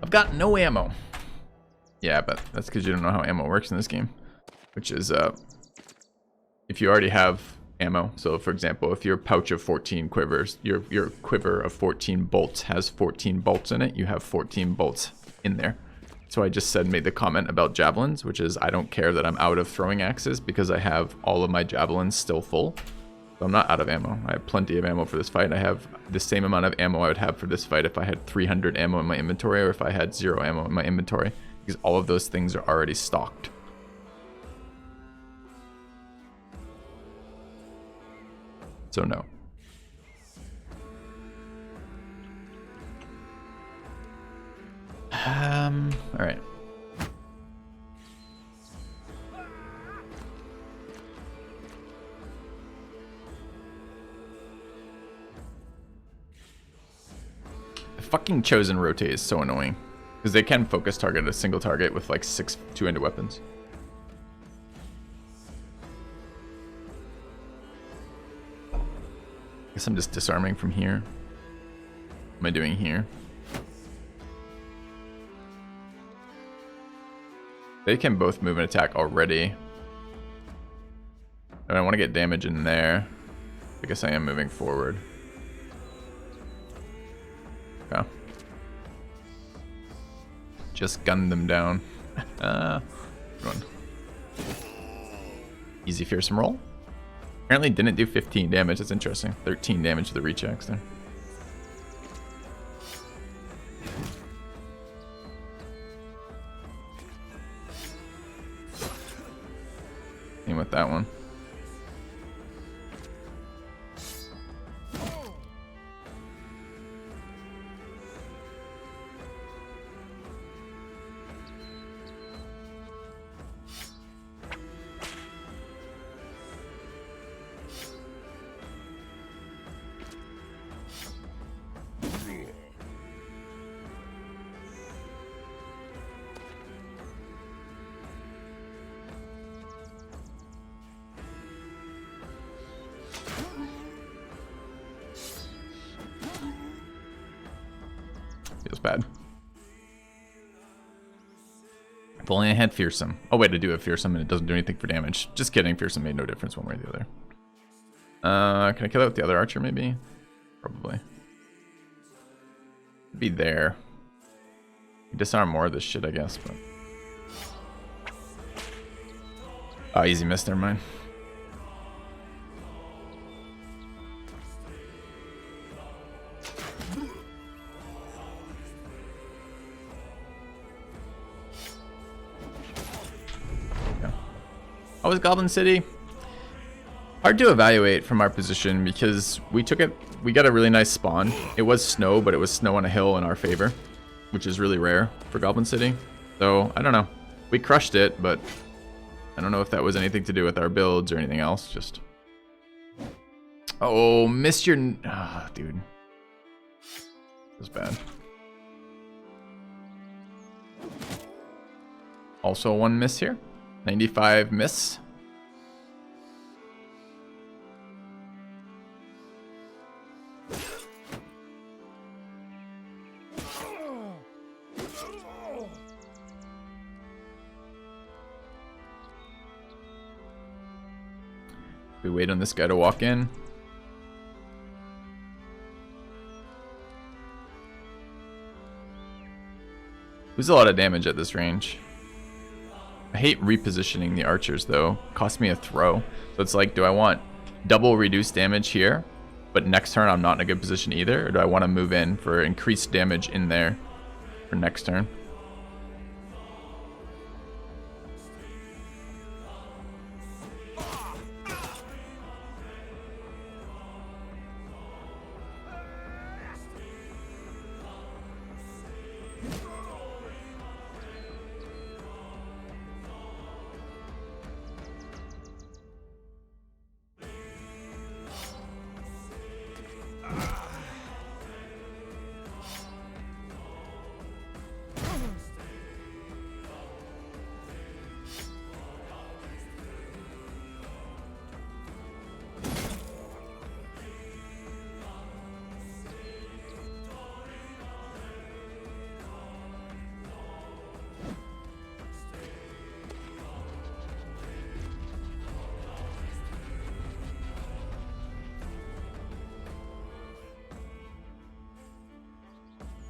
I've got no ammo. Yeah, but that's because you don't know how ammo works in this game. Which is, if you already have ammo. So for example, if your pouch of 14 quivers, your quiver of 14 bolts has 14 bolts in it, you have 14 bolts in there. So I just made the comment about javelins, which is I don't care that I'm out of throwing axes because I have all of my javelins still full. So I'm not out of ammo. I have plenty of ammo for this fight. I have the same amount of ammo I would have for this fight if I had 300 ammo in my inventory or if I had 0 ammo in my inventory, because all of those things are already stocked. So no. All right. The fucking chosen rotate is so annoying because they can focus target a single target with like 6 two-handed weapons. I guess I'm just disarming from here. What am I doing here? They can both move and attack already. And I want to get damage in there. I guess I am moving forward. Okay. Just gun them down. Good one. Easy fearsome roll. Apparently didn't do 15 damage. That's interesting. 13 damage to the rechecks there. Same with that one. If only I had Fearsome. Oh wait, I do have Fearsome and it doesn't do anything for damage. Just kidding, Fearsome made no difference one way or the other. Can I kill out the other archer maybe? Probably. Be there. Disarm more of this shit, I guess, but... Oh, easy miss, never mind. How was Goblin City? Hard to evaluate from our position because we got a really nice spawn. It was snow, but it was snow on a hill in our favor, which is really rare for Goblin City. So, I don't know. We crushed it, but I don't know if that was anything to do with our builds or anything else. Just... Oh, missed your... Ah, dude. That was bad. Also one miss here. 95 miss. We wait on this guy to walk in. Lose a lot of damage at this range. I hate repositioning the archers though. Cost me a throw. So it's like, do I want double reduced damage here, but next turn I'm not in a good position either? Or do I want to move in for increased damage in there for next turn?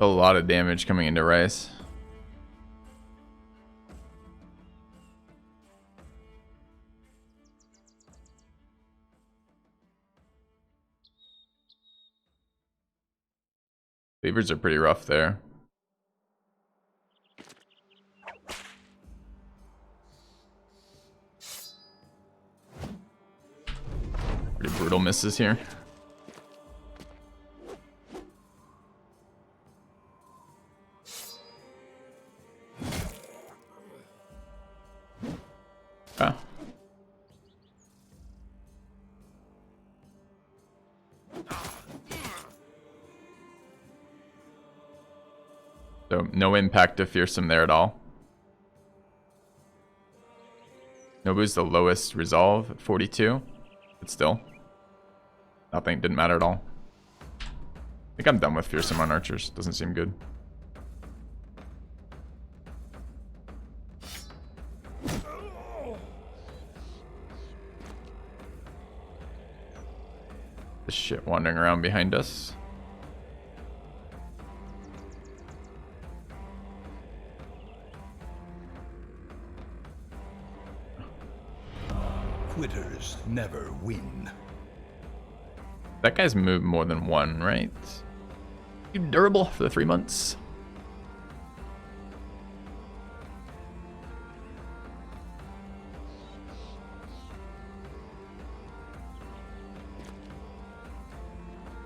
A lot of damage coming into Rice. Beavers are pretty rough there. Pretty brutal misses here. Ah. So no impact to Fearsome there at all. Nobu's the lowest resolve at 42, but still. Nothing, didn't matter at all. I think I'm done with Fearsome on archers, doesn't seem good. This shit wandering around behind us. Quitters never win. That guy's moved more than one, right? You durable for the 3 months.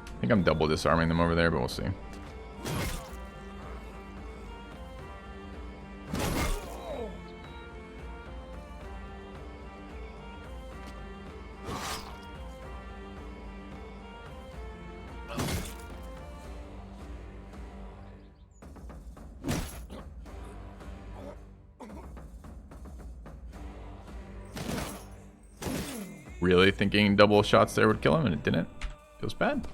I think I'm double disarming them over there, but we'll see. Really thinking double shots there would kill him, and it didn't. Feels bad.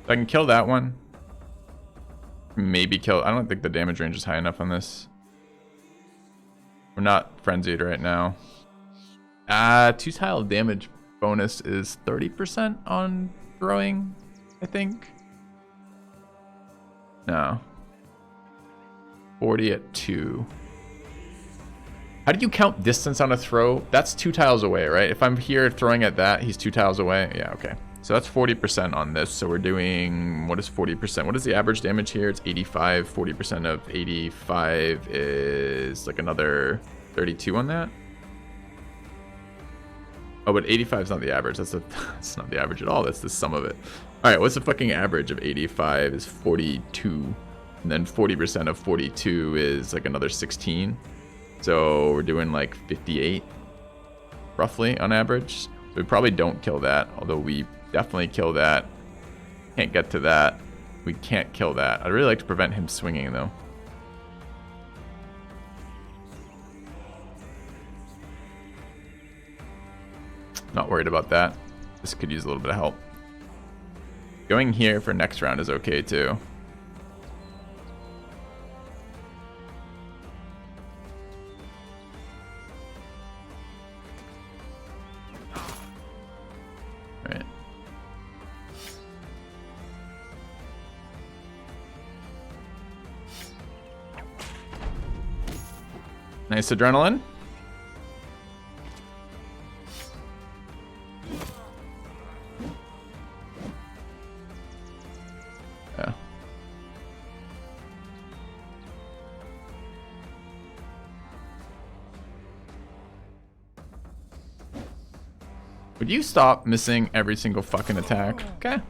If I can kill that one. Maybe kill... I don't think the damage range is high enough on this. We're not frenzied right now. 2-tile damage bonus is 30% on throwing, I think. No. 40 at 2. How do you count distance on a throw? That's 2 tiles away, right? If I'm here throwing at that, he's 2 tiles away. Yeah, okay. So that's 40% on this. So we're doing, what is 40%? What is the average damage here? It's 85. 40% of 85 is like another 32 on that. Oh, but 85 is not the average. That's not the average at all. That's the sum of it. All right, what's the fucking average of 85 is 42. And then 40% of 42 is like another 16. So we're doing like 58, roughly, on average. So we probably don't kill that, although we definitely kill that. Can't get to that. We can't kill that. I'd really like to prevent him swinging, though. Not worried about that. This could use a little bit of help. Going here for next round is okay, too. Right. Nice adrenaline. Yeah. Would you stop missing every single fucking attack? Okay.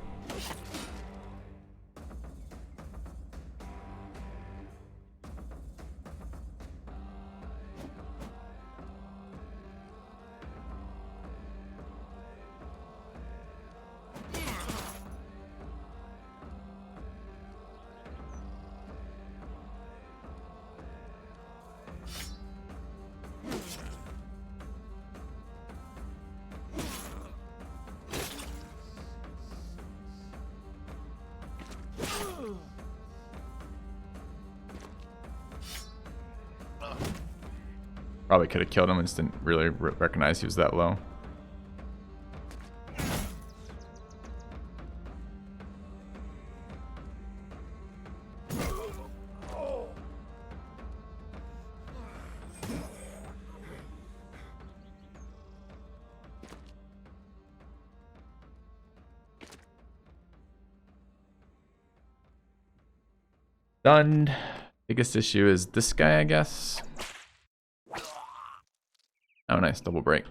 Probably could have killed him and just didn't really recognize he was that low. Done. Biggest issue is this guy, I guess. Oh, nice. Double break.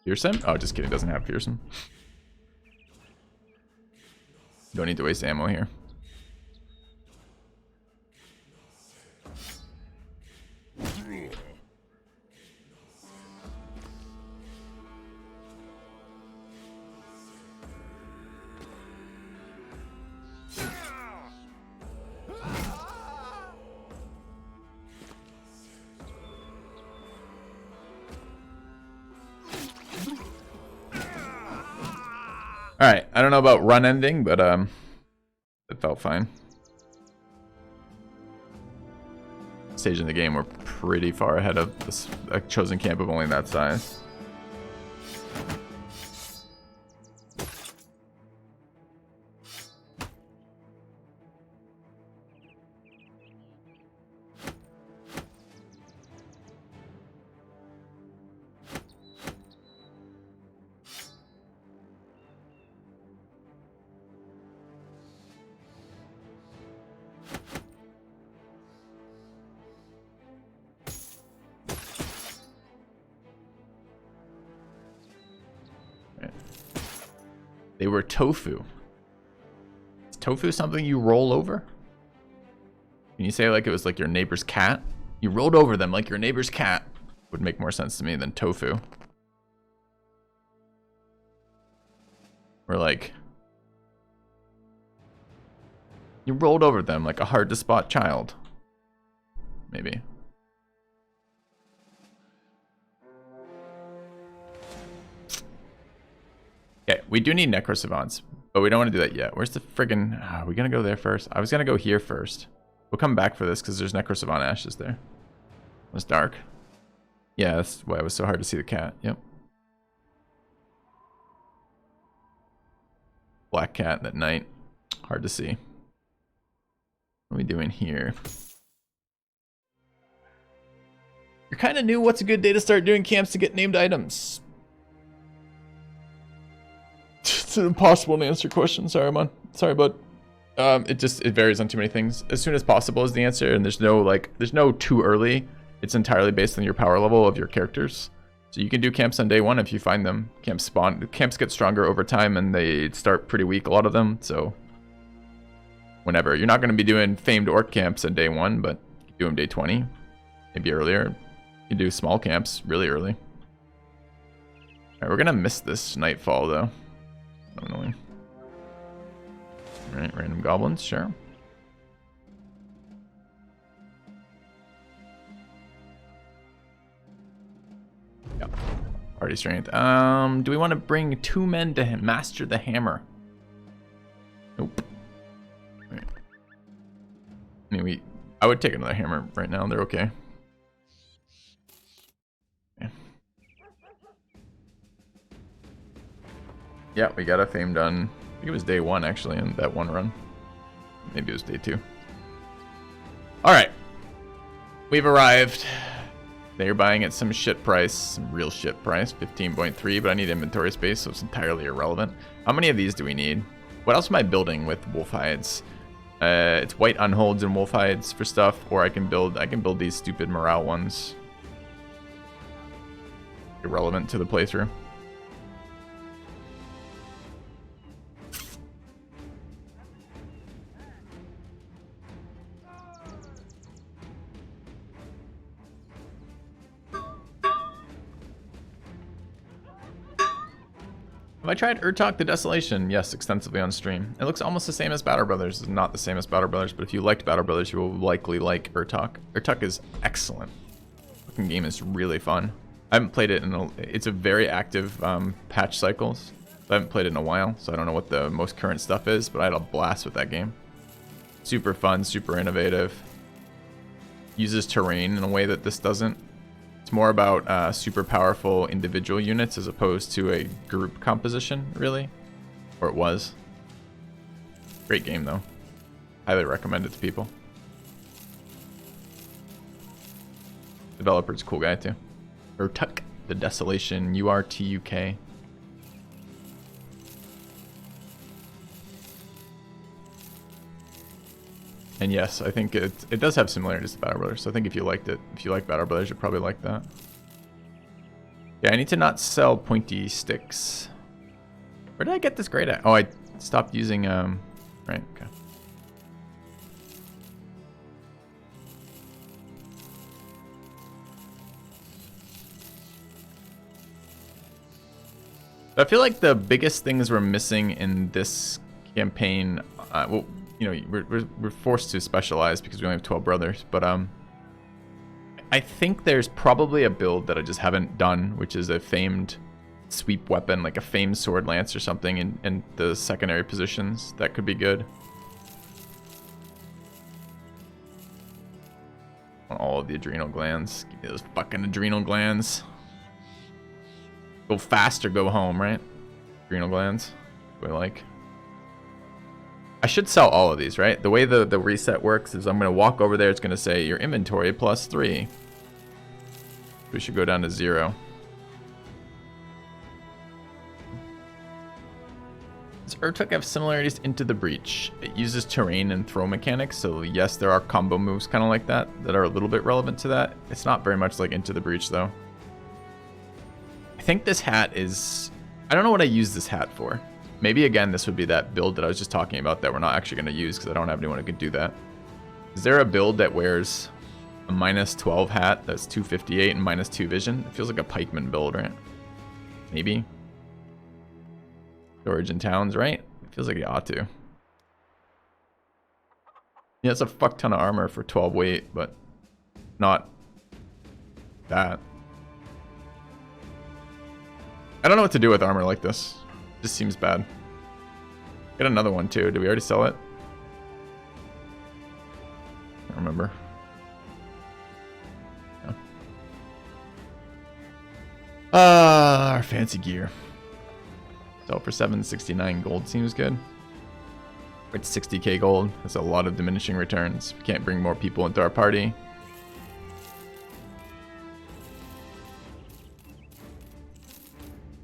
Fearsome? Oh, just kidding. Doesn't have fearsome. Don't need to waste ammo here. Alright, I don't know about run ending, but it felt fine. Stage in the game, we're pretty far ahead of this, a chosen camp of only that size. They were tofu. Is tofu something you roll over? Can you say like it was like your neighbor's cat? You rolled over them like your neighbor's cat. Would make more sense to me than tofu. Or like... you rolled over them like a hard to spot child. Maybe. Okay, we do need Necro Savants But we don't want to do that yet. Where's the friggin'... Are we going to go there first? I was going to go here first. We'll come back for this because there's Necrosavant Ashes there. It was dark. Yeah, that's why it was so hard to see the cat. Yep. Black cat at night. Hard to see. What are we doing here? You're kind of new. What's a good day to start doing camps to get named items? It's impossible to answer question. Sorry, man. Sorry, bud. It varies on too many things. As soon as possible is the answer, and there's no too early. It's entirely based on your power level of your characters. So you can do camps on day one if you find them. Camps get stronger over time, and they start pretty weak, a lot of them. So whenever. You're not going to be doing famed orc camps on day one, but you can do them day 20, maybe earlier. You can do small camps really early. Alright, we're going to miss this nightfall, though. Annoying. Alright, random goblins, sure. Yeah. Party strength. Do we want to bring 2 men to master the hammer? Nope. Right. Anyway, I would take another hammer right now. They're okay. Yeah, we got a fame done. I think it was day 1 actually in that one run. Maybe it was day 2. Alright. We've arrived. They're buying at some shit price. Some real shit price. 15.3, but I need inventory space, so it's entirely irrelevant. How many of these do we need? What else am I building with wolf hides? It's white unholds and wolf hides for stuff, or I can build these stupid morale ones. Irrelevant to the playthrough. Have I tried Urtok the Desolation? Yes, extensively on stream. It looks almost the same as Battle Brothers. It's not the same as Battle Brothers, but if you liked Battle Brothers, you will likely like Urtok. Urtok is excellent. The fucking game is really fun. I haven't played it it's a very active patch cycles. I haven't played it in a while, so I don't know what the most current stuff is, but I had a blast with that game. Super fun, super innovative. Uses terrain in a way that this doesn't. It's more about super powerful individual units as opposed to a group composition, really. Or it was. Great game, though. Highly recommend it to people. Developer's a cool guy, too. Urtuk the Desolation, URTUK. And yes, I think it does have similarities to Battle Brothers. So I think if you liked it, if you like Battle Brothers, you'll probably like that. Yeah, I need to not sell pointy sticks. Where did I get this grade at? Oh, I stopped using, right, okay. I feel like the biggest things we're missing in this campaign, well, you know, we're forced to specialize because we only have 12 brothers, but I think there's probably a build that I just haven't done, which is a famed sweep weapon, like a famed sword lance or something in the secondary positions. That could be good. All of the adrenal glands. Give me those fucking adrenal glands. Go fast or go home, right? Adrenal glands. What I like. I should sell all of these, right? The way the reset works is I'm going to walk over there. It's going to say your inventory +3. We should go down to 0. Does Urtuk have similarities to Into the Breach? It uses terrain and throw mechanics, so yes, there are combo moves kind of like that are a little bit relevant to that. It's not very much like Into the Breach, though. I think this hat is... I don't know what I use this hat for. Maybe, again, this would be that build that I was just talking about that we're not actually going to use because I don't have anyone who could do that. Is there a build that wears a -12 hat that's 258 and -2 vision? It feels like a pikeman build, right? Maybe. Storage in towns, right? It feels like it ought to. Yeah, it's a fuck ton of armor for 12 weight, but not that. I don't know what to do with armor like this. Just seems bad. Got another one too. Did we already sell it? I don't remember. No. Our fancy gear. Sell for 769 gold seems good. It's 60k gold. That's a lot of diminishing returns. We can't bring more people into our party.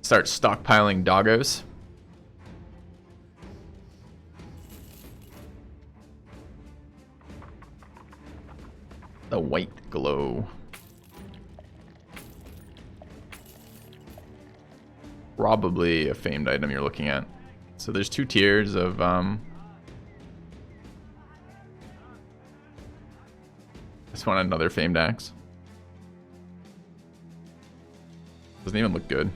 Start stockpiling doggos. The white glow. Probably a famed item you're looking at. So there's two tiers of this one, another famed axe. Doesn't even look good.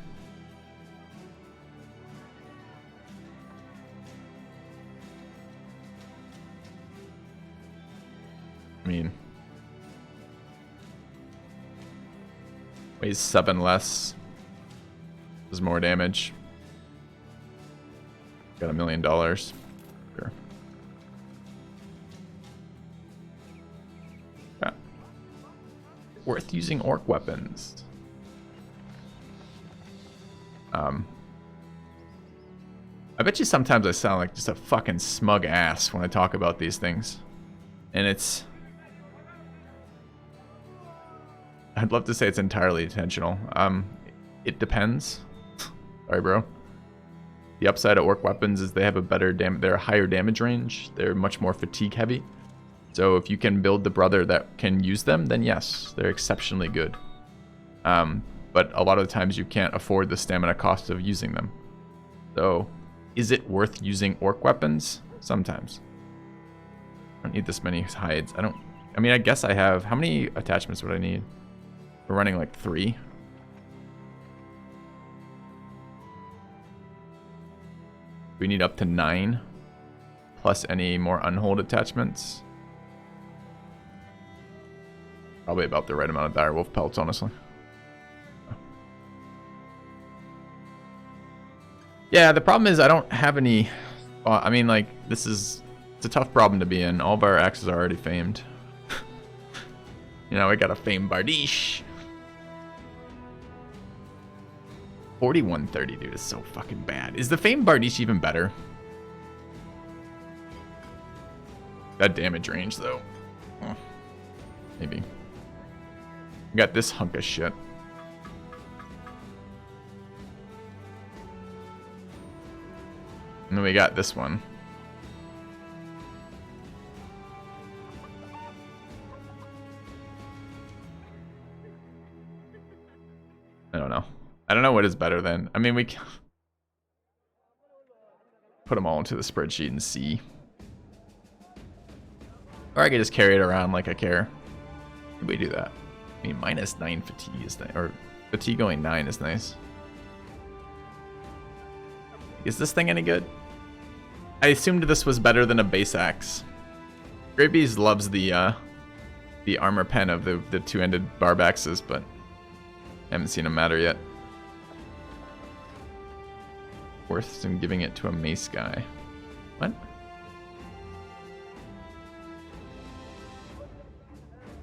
I mean, weighs 7 less. Does more damage. Got $1 million. Sure. Yeah. Worth using orc weapons. I bet you sometimes I sound like just a fucking smug ass when I talk about these things. And it's... I'd love to say it's entirely intentional. It depends. Sorry, bro. The upside of orc weapons is they have a better they're a higher damage range. They're much more fatigue heavy. So if you can build the brother that can use them, then yes, they're exceptionally good. But a lot of the times you can't afford the stamina cost of using them. So is it worth using orc weapons? Sometimes. I don't need this many hides. I mean, I guess I have, how many attachments would I need? We're running like 3. We need up to 9 plus any more unhold attachments. Probably about the right amount of direwolf pelts, honestly. Yeah, the problem is I don't have any. I mean, like, it's a tough problem to be in. All of our axes are already famed. You know, we got a famed Bardiche. 4130, dude, is so fucking bad. Is the famed Bardiche even better? That damage range, though. Oh, maybe. We got this hunk of shit. And then we got this one. I don't know. I don't know what is better than. I mean, we can put them all into the spreadsheet and see. Or I could just carry it around like I care. Did we do that? I mean, minus 9 fatigue is nice. Or fatigue going 9 is nice. Is this thing any good? I assumed this was better than a base axe. Grabees loves the armor pen of the two-ended barb axes, but I haven't seen them matter yet. Worth some giving it to a mace guy. What?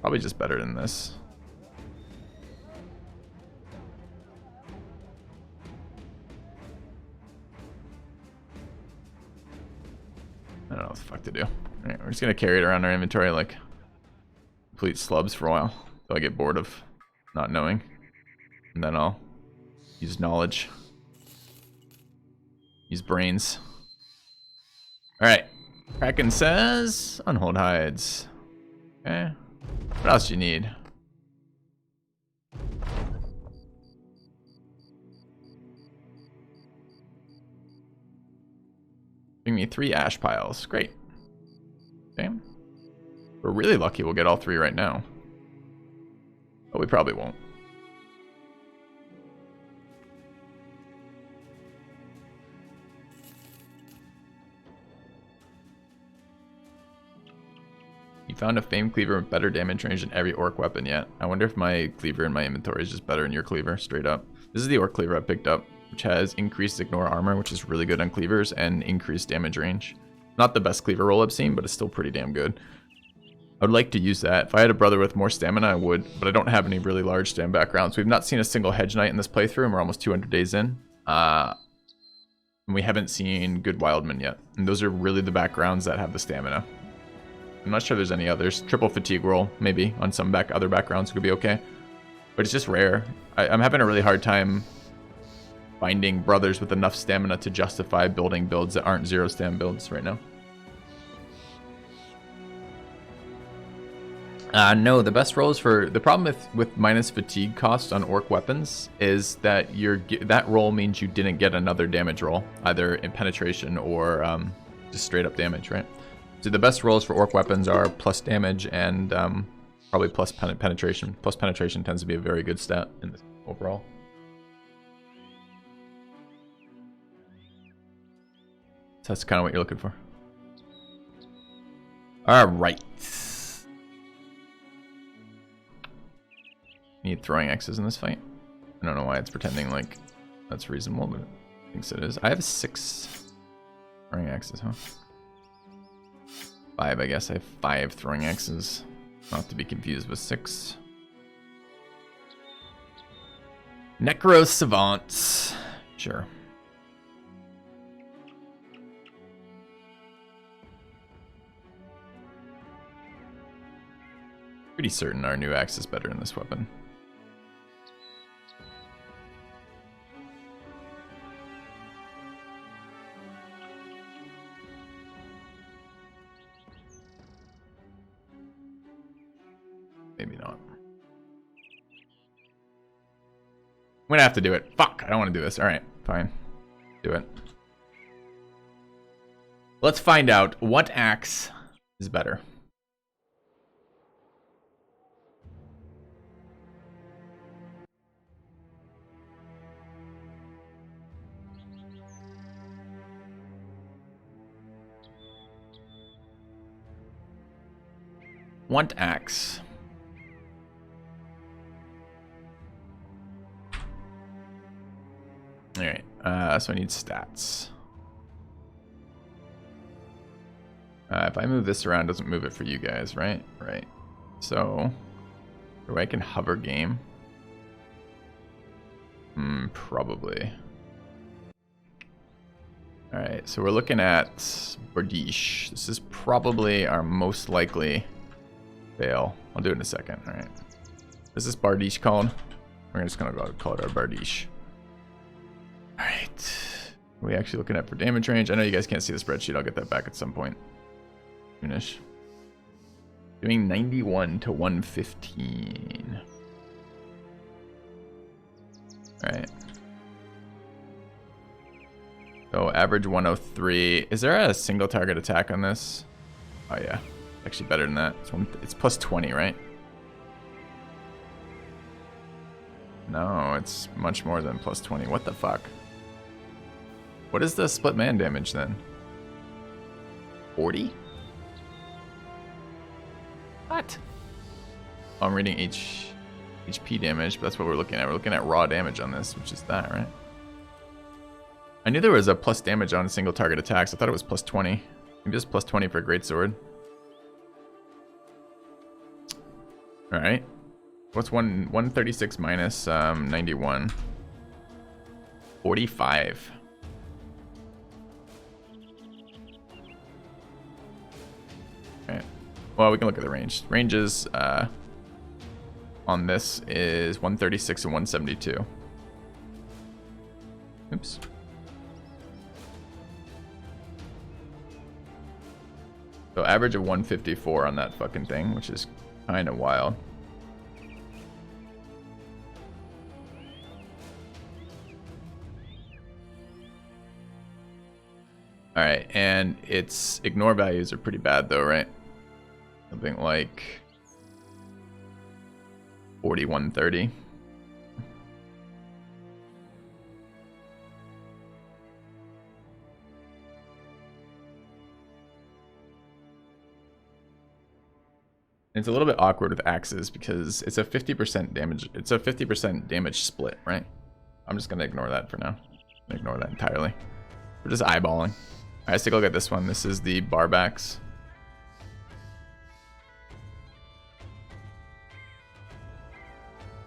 Probably just better than this. I don't know what the fuck to do. Alright, we're just gonna carry it around our inventory like complete slubs for a while until I get bored of not knowing. And then I'll use knowledge. Use brains. Alright. Kraken says unhold hides. Okay. What else do you need? Bring me 3 ash piles. Great. Okay. We're really lucky we'll get all 3 right now. But we probably won't. You found a famed cleaver with better damage range than every orc weapon yet. I wonder if my cleaver in my inventory is just better than your cleaver, straight up. This is the orc cleaver I picked up. which has increased ignore armor, which is really good on cleavers, and increased damage range. Not the best cleaver roll I've seen, but it's still pretty damn good. I would like to use that. If I had a brother with more stamina, I would, but I don't have any really large stam backgrounds. We've not seen a single hedge knight in this playthrough, and we're almost 200 days in. And we haven't seen good wildmen yet. And those are really the backgrounds that have the stamina. I'm not sure there's any others. Triple fatigue roll, maybe, on some other backgrounds could be okay. But it's just rare. I'm having a really hard time finding brothers with enough stamina to justify building builds that aren't 0 stam builds right now. No, the best rolls for... The problem with minus fatigue cost on orc weapons is that that roll means you didn't get another damage roll, either in penetration or just straight up damage, right? So the best rolls for orc weapons are plus damage and probably plus penetration. Plus penetration tends to be a very good stat in this overall. So that's kind of what you're looking for. All right. Need throwing axes in this fight. I don't know why it's pretending like that's reasonable, but it thinks it is. I have 6 throwing axes, huh? 5, I guess. I have 5 throwing axes. Not to be confused with 6. Necro Savants. Sure. Pretty certain our new axe is better in this weapon. Maybe not. I'm gonna have to do it. Fuck, I don't want to do this. Alright, fine. Do it. Let's find out what axe is better. Want axe. Alright, so I need stats. If I move this around, it doesn't move it for you guys, right? Right. So, I can hover game. Probably. Alright, so we're looking at Bardiche. This is probably our most likely fail. I'll do it in a second. Alright. Is this Bardiche called? We're just gonna go call it our Bardiche. Alright. Are we actually looking at for damage range? I know you guys can't see the spreadsheet. I'll get that back at some point. Finish. Doing 91 to 115. Alright. So average 103. Is there a single target attack on this? Oh yeah. Actually better than that. It's plus 20, right? No, it's much more than plus 20. What the fuck? What is the split man damage then? 40? What? Oh, I'm reading HP damage, but that's what we're looking at. We're looking at raw damage on this, which is that, right? I knew there was a plus damage on single target attacks. I thought it was plus 20. Maybe just plus 20 for a greatsword. Alright. What's 136 minus 91? 45. Alright. Well, we can look at the range. Ranges on this is 136 and 172. Oops. So average of 154 on that fucking thing, which is kind of wild. Alright, and its ignore values are pretty bad though, right? Something like 4130. It's a little bit awkward with axes because it's a 50% damage. It's a 50% damage split, right? I'm just gonna ignore that for now. Ignore that entirely. We're just eyeballing. Alright, let's take a look at this one. This is the barbacks.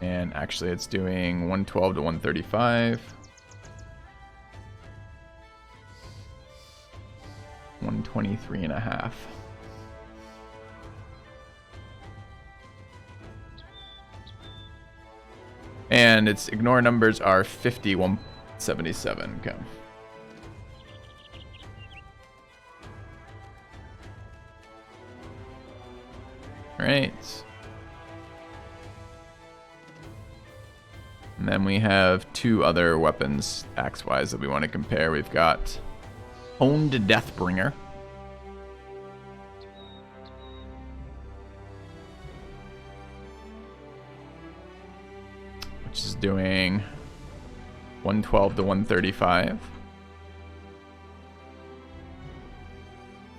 And actually it's doing 112 to 135. 123.5. And its ignore numbers are 50, 177. Okay. Alright. And then we have two other weapons, axe-wise, that we want to compare. We've got Honed Deathbringer. Which is doing 112 to 135.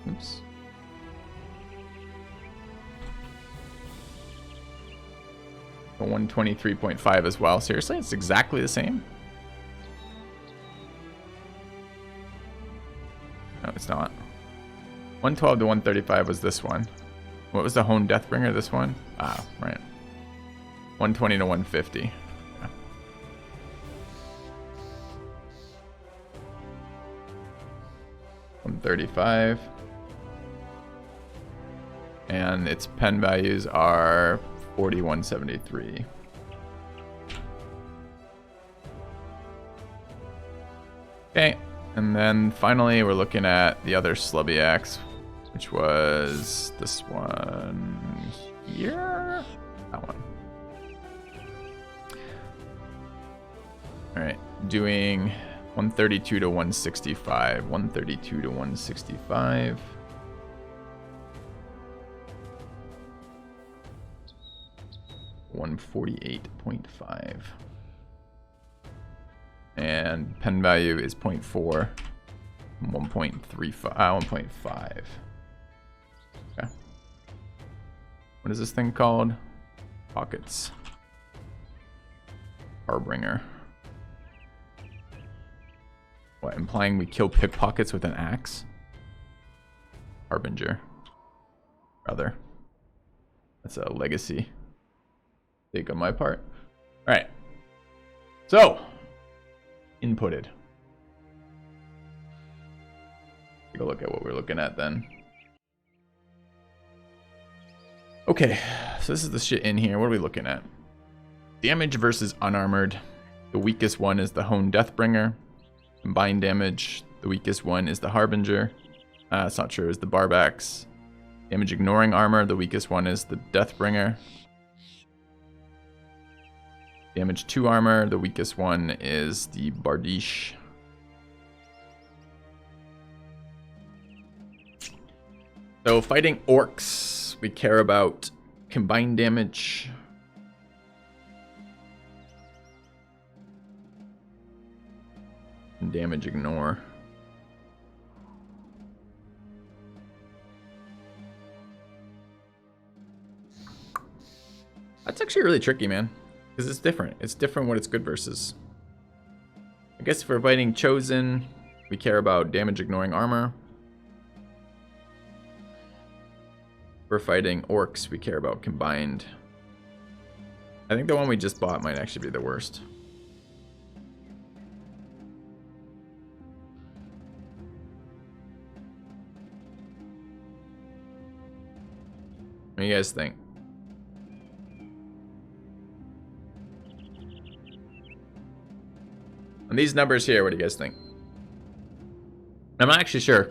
Oops. A 123.5 as well. Seriously, it's exactly the same? No, it's not. 112 to 135 was this one. What was the Honed Deathbringer, this one? Ah, right. 120 to 150. Yeah. $135. And its pen values are 4173. Okay, and then finally we're looking at the other Slubby Axe, which was this one here. That one. Alright, doing 132 to 165. 132 to 165. $148.5. And pen value is 0.4. 1.5. Okay. What is this thing called? Pockets. Harbinger. What, implying we kill pickpockets with an axe? Harbinger. Rather. That's a legacy take on my part. Alright. So, inputted. Take a look at what we're looking at then. Okay, so this is the shit in here. What are we looking at? Damage versus unarmored. The weakest one is the Honed Deathbringer. Combined damage, the weakest one is the Harbinger. It's not true, it's the Barbacks. Damage ignoring armor, the weakest one is the Deathbringer. Damage to armor, the weakest one is the Bardiche. So fighting orcs, we care about combined damage. And damage ignore. That's actually really tricky, man. Because it's different. It's different what it's good versus. I guess if we're fighting Chosen, we care about damage ignoring armor. If we're fighting orcs, we care about combined. I think the one we just bought might actually be the worst. What do you guys think? On these numbers here, what do you guys think? I'm not actually sure.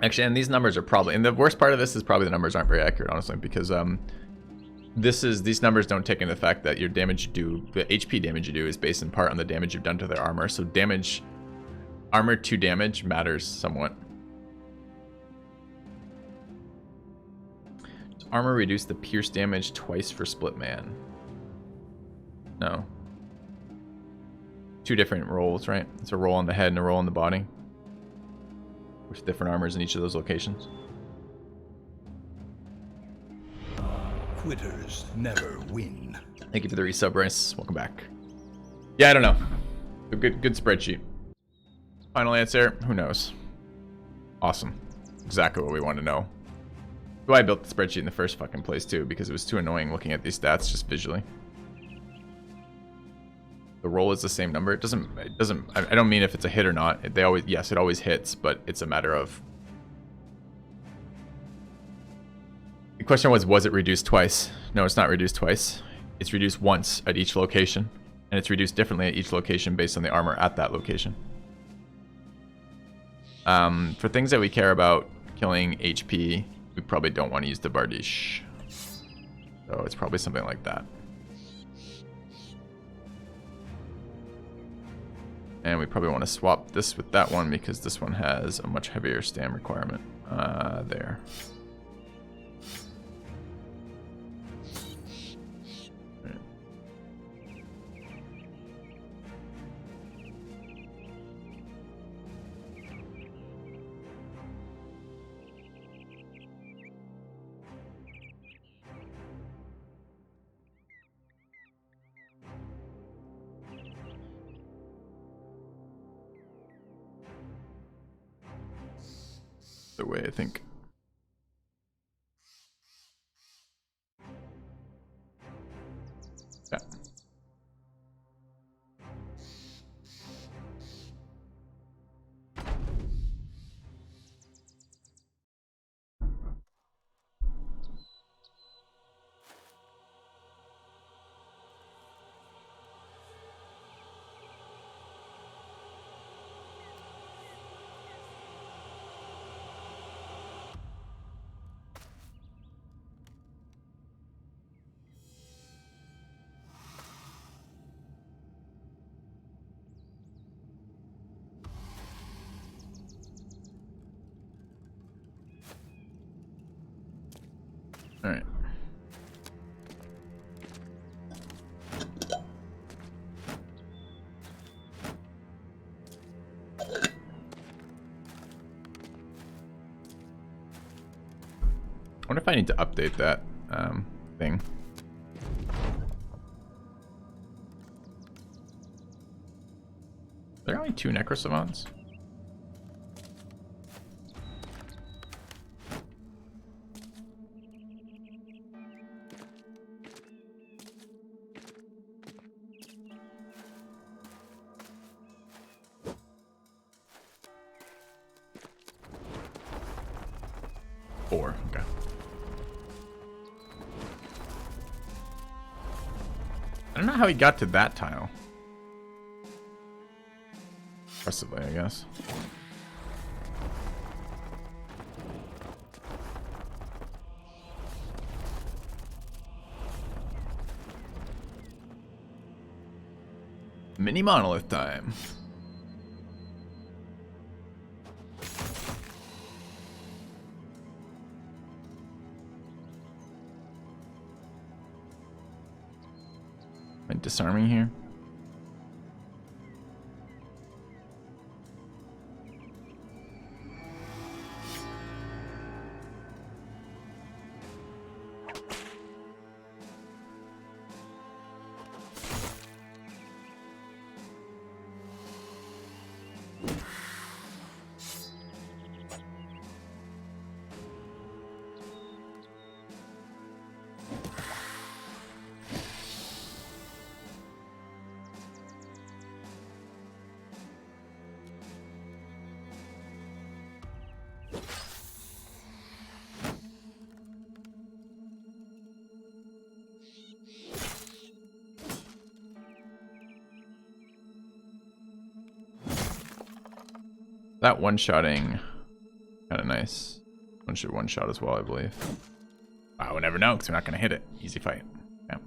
Actually, and these numbers are probably, and the worst part of this is probably the numbers aren't very accurate, honestly, because these numbers don't take into the fact that your damage you do, the HP damage you do, is based in part on the damage you've done to their armor. So damage, armor to damage matters somewhat. Does armor reduce the pierce damage twice for split man? No. Two different rolls, right? It's a roll on the head and a roll on the body, with different armors in each of those locations. Quitters never win. Thank you for the resub, Bryce. Welcome back. Yeah, I don't know. Good spreadsheet. Final answer, who knows? Awesome. Exactly what we want to know. That's why I built the spreadsheet in the first fucking place too, because it was too annoying looking at these stats just visually. The roll is the same number. It doesn't, I don't mean if it's a hit or not. Yes, it always hits, but it's a matter of... The question was it reduced twice? No, it's not reduced twice. It's reduced once at each location, and it's reduced differently at each location based on the armor at that location. For things that we care about, killing HP, we probably don't want to use the Bardiche. So it's probably something like that. And we probably want to swap this with that one because this one has a much heavier stam requirement. There. The way I think. Yeah. All right. I wonder if I need to update that thing. There are only 2 Necrosavants. Okay. I don't know how he got to that tile. Impressively, I guess. Mini monolith time. Am I disarming here? That one-shotting, kind of nice. One should one-shot as well, I believe. Wow, we'll never know because we're not going to hit it. Easy fight. Yeah.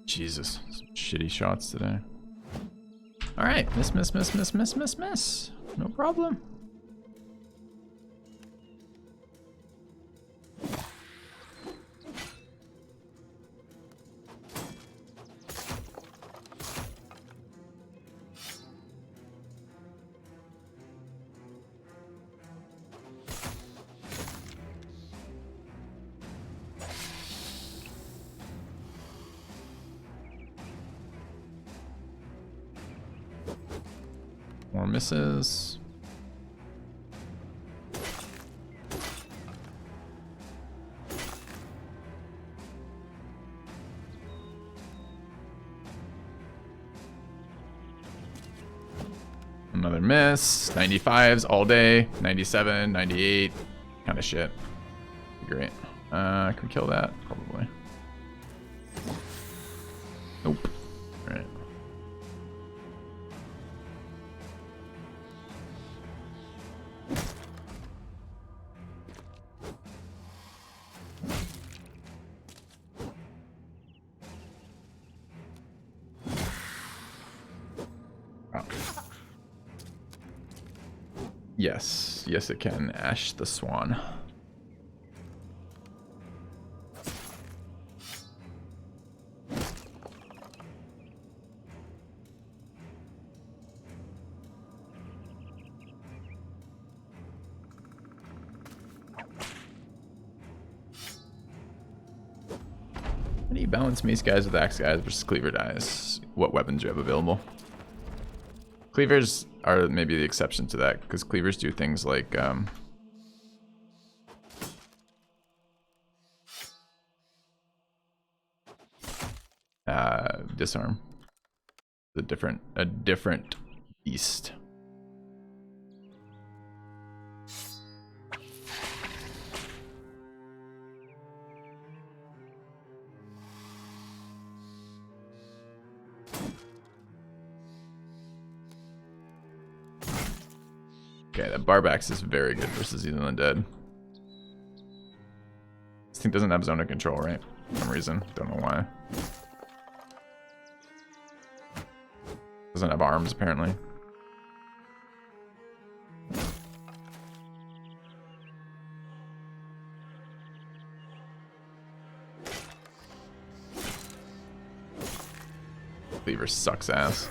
Jesus, some shitty shots today. All right, miss, miss, miss, miss, miss, miss, miss. No problem. More misses. Another miss. 95s all day. 97, 98. Kind of shit. Great. Can we kill that? Probably. Nope. Alright. Wow. Yes. Yes, it can. Ash the Swan. How do you balance mace guys with axe guys versus cleaver guys? What weapons do you have available? Cleavers are maybe the exception to that, because cleavers do things like disarm. A different beast. Okay, that Barbax is very good versus Heathen Undead. This thing doesn't have zone of control, right? For some reason. Don't know why. Doesn't have arms, apparently. Cleaver sucks ass.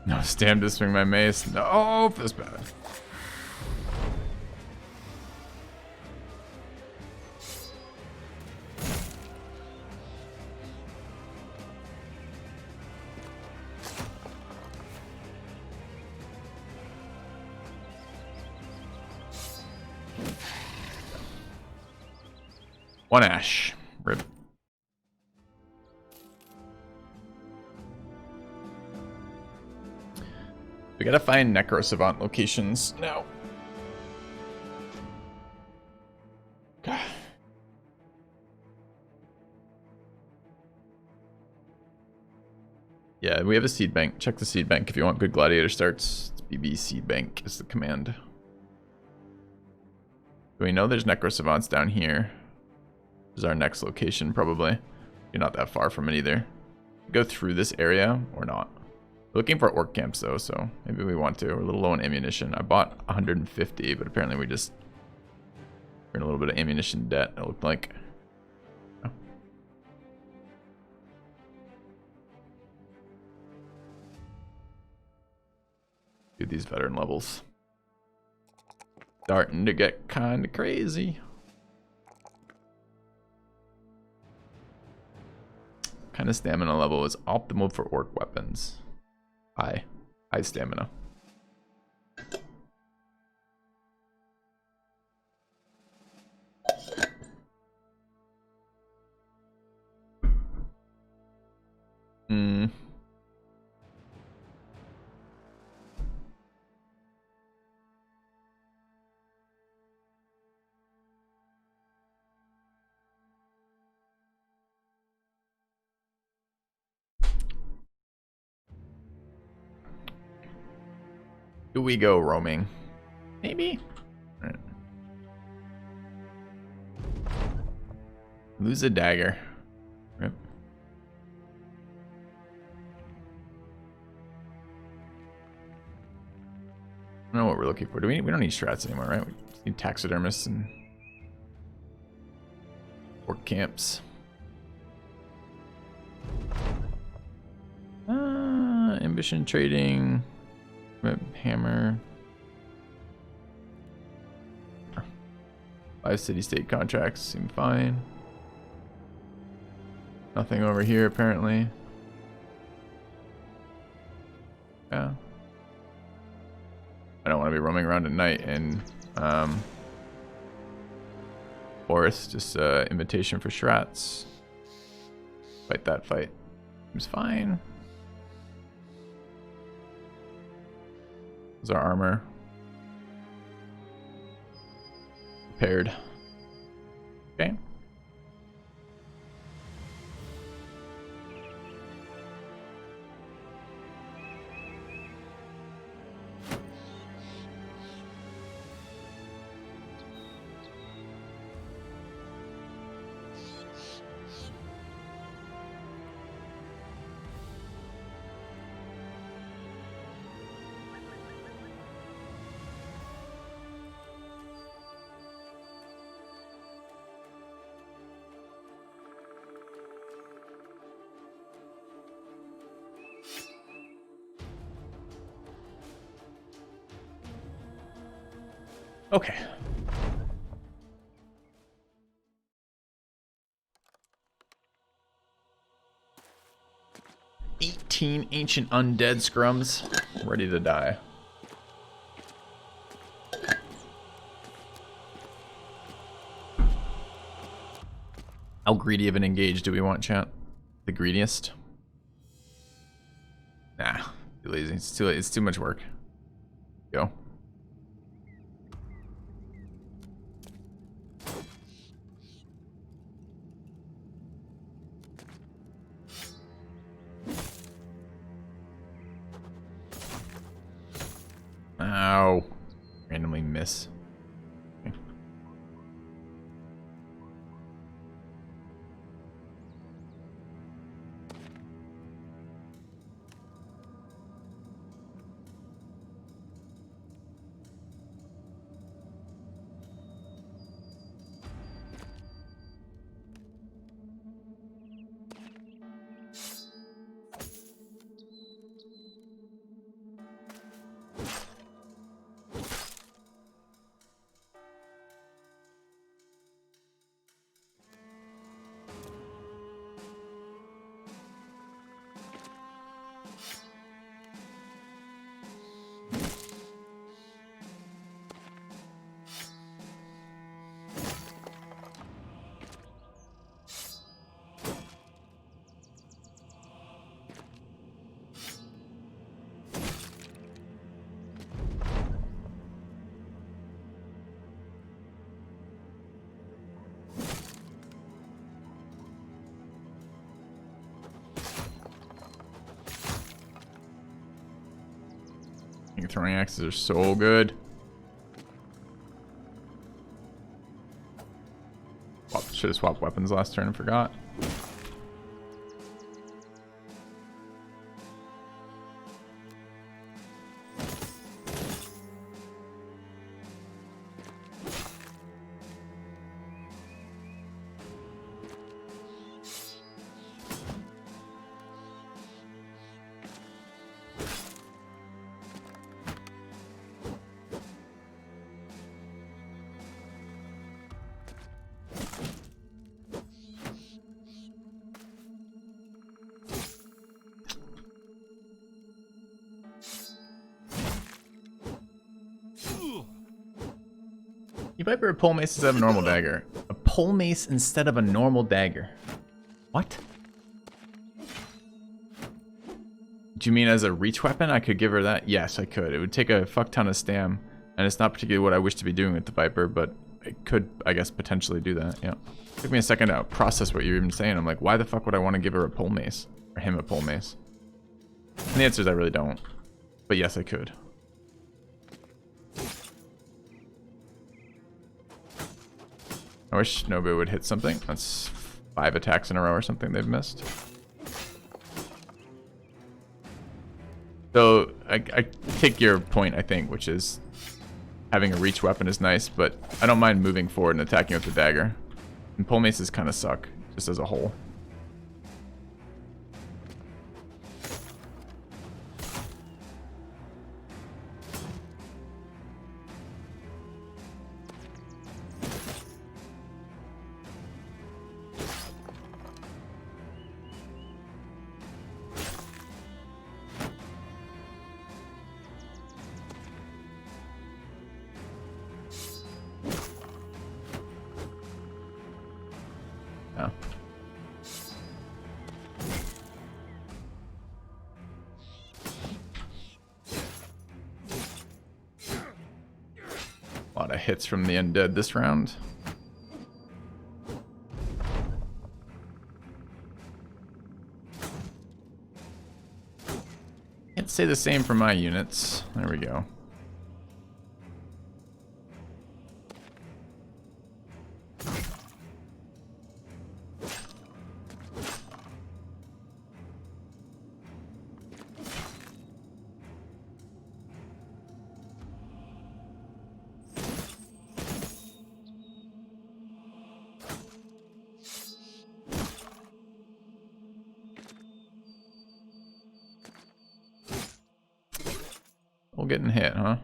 No, stamp to swing my mace. No, feels bad. One ash. Rip. We gotta find Necro Savant locations now. God. Yeah, we have a seed bank. Check the seed bank if you want good gladiator starts. It's BB seed bank is the command. Do we know there's Necro Savants down here? This is our next location, probably. You're not that far from it either. Go through this area or not? We're looking for orc camps though, so maybe we want to. We're a little low on ammunition. I bought 150, but apparently we're in a little bit of ammunition debt, it looked like. Oh. Dude, these veteran levels. Starting to get kind of crazy. Kind of stamina level is optimal for orc weapons. High. High stamina. Hmm. Do we go roaming? Maybe. All right. Lose a dagger. Rip. I don't know what we're looking for. We don't need strats anymore, right? We just need taxidermists and orc camps. Ambition trading. Hammer. 5 city-state contracts seem fine. Nothing over here apparently. Yeah. I don't want to be roaming around at night in forest. Just invitation for Shrats. Fight that fight. Seems fine. Is our armor prepared? Okay. Okay. Ancient undead scrums ready to die. How greedy of an engage do we want, chat? The greediest? Nah, too lazy. It's too much work. Go. Ow. Randomly miss. Okay. Throwing axes are so good. Should have swapped weapons last turn and forgot. You Viper a pole mace instead of a normal dagger. A pole mace instead of a normal dagger. What? Do you mean as a reach weapon? I could give her that? Yes, I could. It would take a fuck ton of stam. And it's not particularly what I wish to be doing with the Viper, but it could, I guess, potentially do that. Yeah. Took me a second to process what you're even saying. I'm like, why the fuck would I want to give her a pole mace? Or him a pole mace? And the answer is I really don't. But yes, I could. I wish Nobu would hit something. That's 5 attacks in a row or something they've missed. So, I take your point, I think, which is having a reach weapon is nice, but I don't mind moving forward and attacking with the dagger. And pole maces kind of suck, just as a whole. Yeah. A lot of hits from the undead this round. Can't say the same for my units. There we go. Well, getting hit, huh?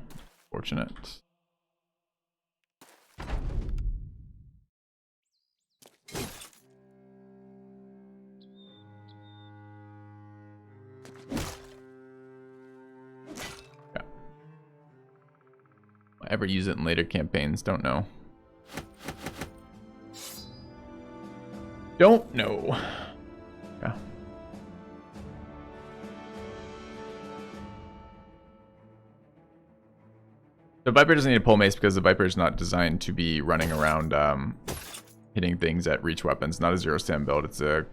Fortunate. Yeah. Will I ever use it in later campaigns? Don't know. Don't know. Yeah. The Viper doesn't need a pole mace because the Viper is not designed to be running around hitting things at reach weapons. Not a zero stam build. It's a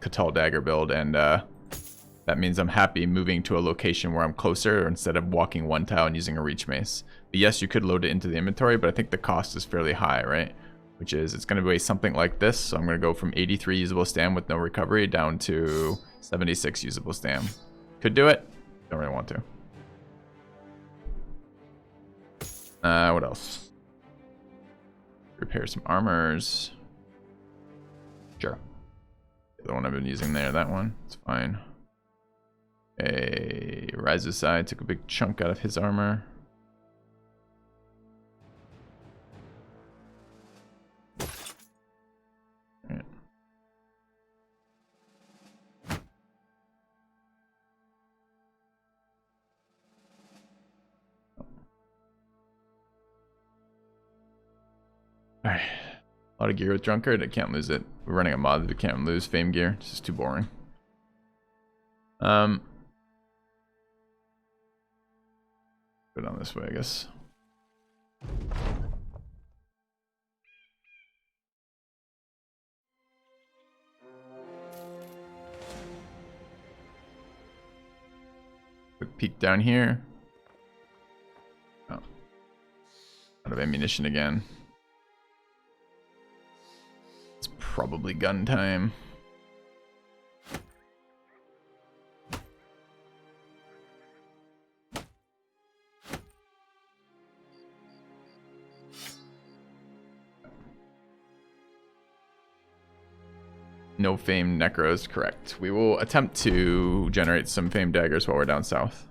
Catal dagger build, and that means I'm happy moving to a location where I'm closer instead of walking one tile and using a reach mace. But yes, you could load it into the inventory, but I think the cost is fairly high, right? Which is, it's going to be something like this. So I'm going to go from 83 usable stam with no recovery down to 76 usable stam. Could do it. Don't really want to. What else? Repair some armors. Sure. The one I've been using there, that one. It's fine. A Rise's side took a big chunk out of his armor. Right. Alright. A lot of gear with Drunkard. I can't lose it. We're running a mod that we can't lose. Fame gear. It's just too boring. Go down this way, I guess. Quick peek down here. Oh. Out of ammunition again. It's probably gun time. No fame necros, correct. We will attempt to generate some fame daggers while we're down south.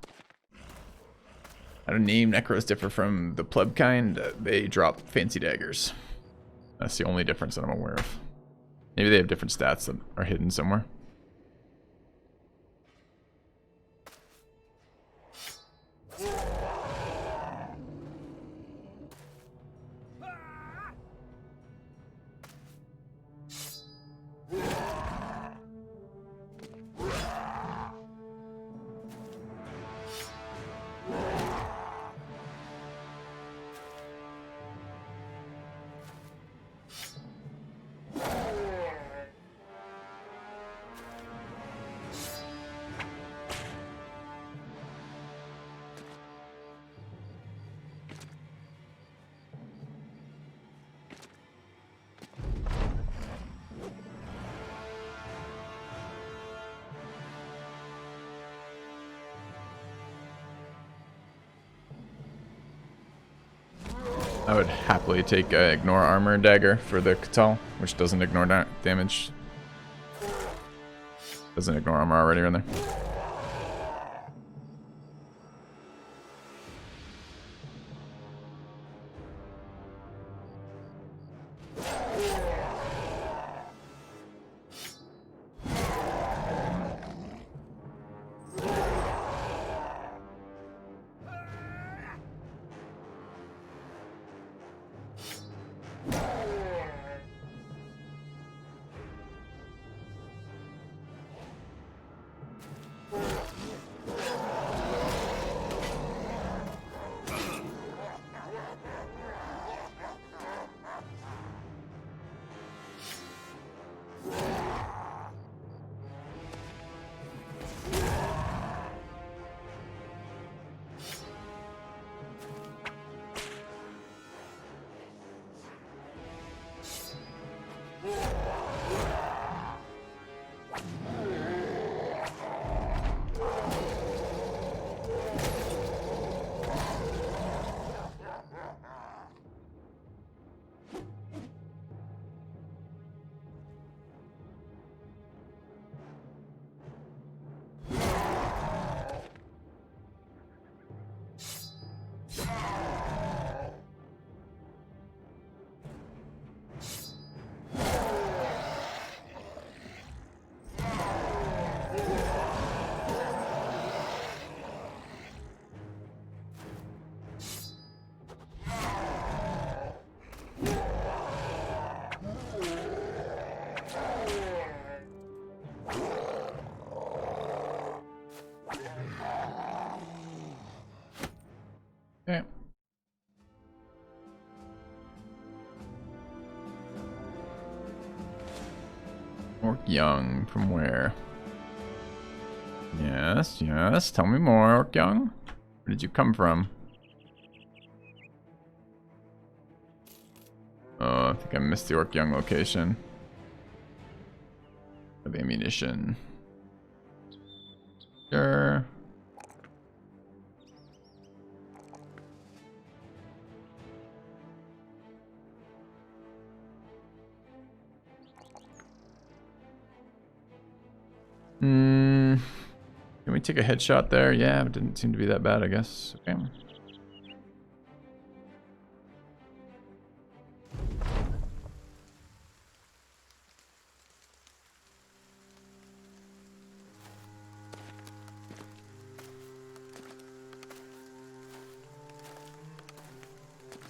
How do name necros differ from the pleb kind? They drop fancy daggers. That's the only difference that I'm aware of. Maybe they have different stats that are hidden somewhere. I would happily take Ignore Armor Dagger for the Catal, which doesn't ignore damage. Doesn't ignore armor already, rather. Okay. Orc Young, from where? Yes, yes, tell me more, Orc Young. Where did you come from? Oh, I think I missed the Orc Young location. For the ammunition. Sure. Can we take a headshot there? Yeah, it didn't seem to be that bad, I guess. Okay.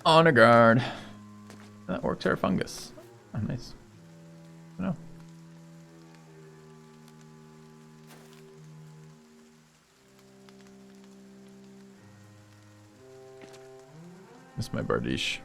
Honor guard. That worked our fungus. Oh, nice. No. Miss my Bardiche.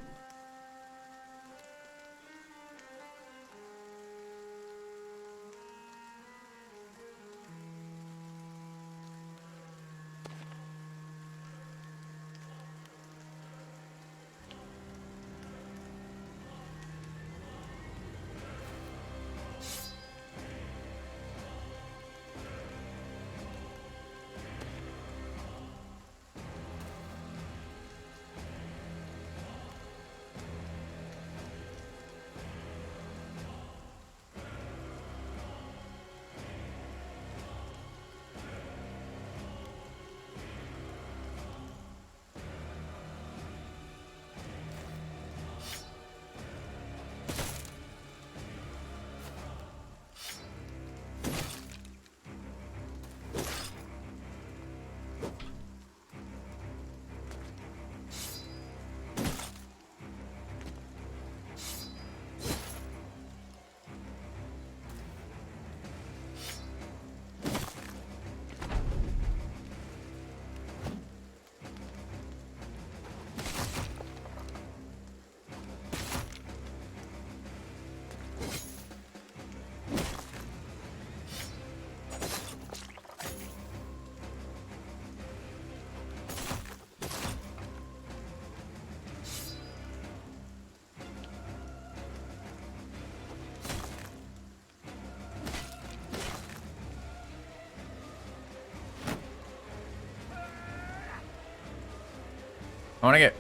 I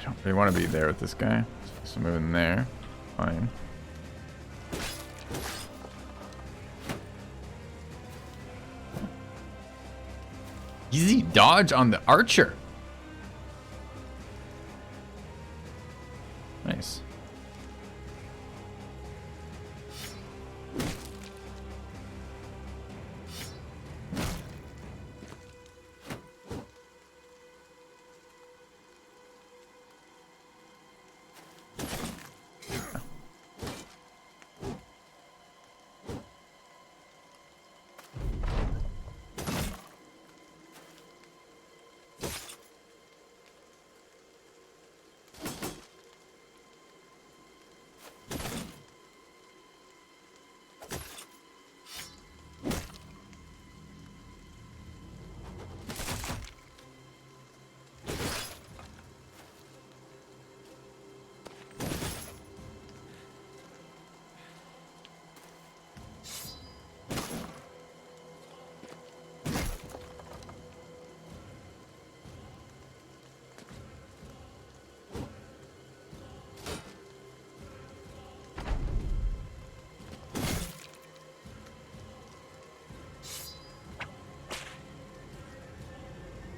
don't really want to be there with this guy. So move in there. Fine. Easy dodge on the archer. Nice.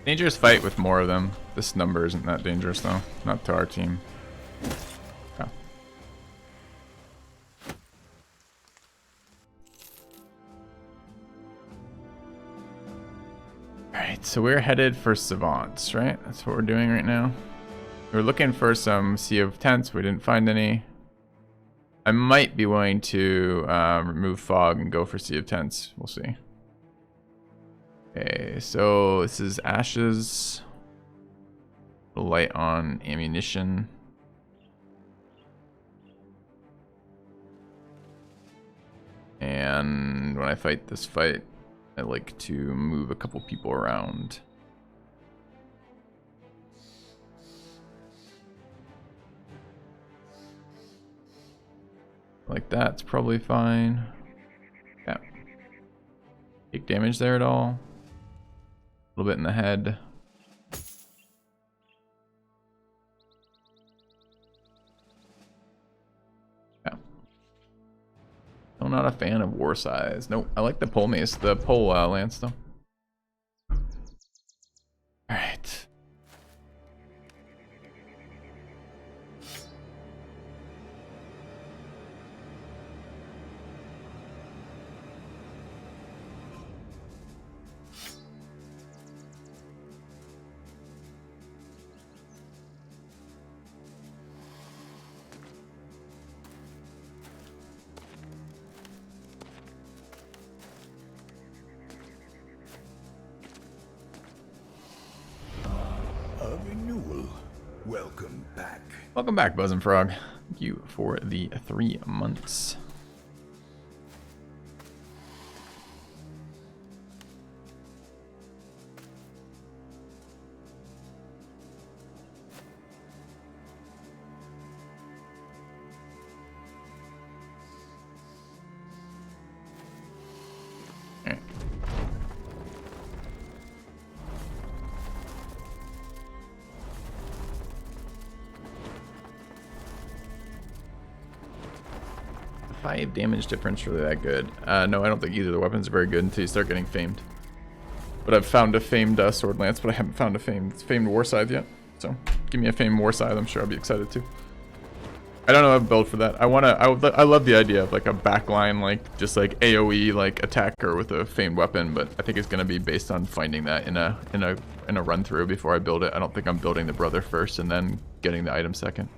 Dangerous fight with more of them. This number isn't that dangerous though. Not to our team. Okay. Alright, so we're headed for savants, right? That's what we're doing right now. We're looking for some Sea of Tents. We didn't find any. I might be willing to remove fog and go for Sea of Tents. We'll see. Okay, so this is ashes. Light on ammunition. And when I fight this fight, I like to move a couple people around. Like that's probably fine. Yeah. Take damage there at all? A little bit in the head. Yeah. I'm not a fan of war size. Nope. I like the pole mace, the pole lance though. Alright. Welcome back. Welcome back, Buzz and Frog. Thank you for the 3 months. Alright. The 5 damage difference really that good? No, I don't think either of the weapons are very good until you start getting famed. But I've found a famed sword lance, but I haven't found a famed war scythe yet. So give me a famed war scythe, I'm sure I'll be excited too. I don't know a build for that. I love the idea of like a backline, like just like AoE like attacker with a famed weapon, but I think it's gonna be based on finding that in a run through before I build it. I don't think I'm building the brother first and then getting the item second.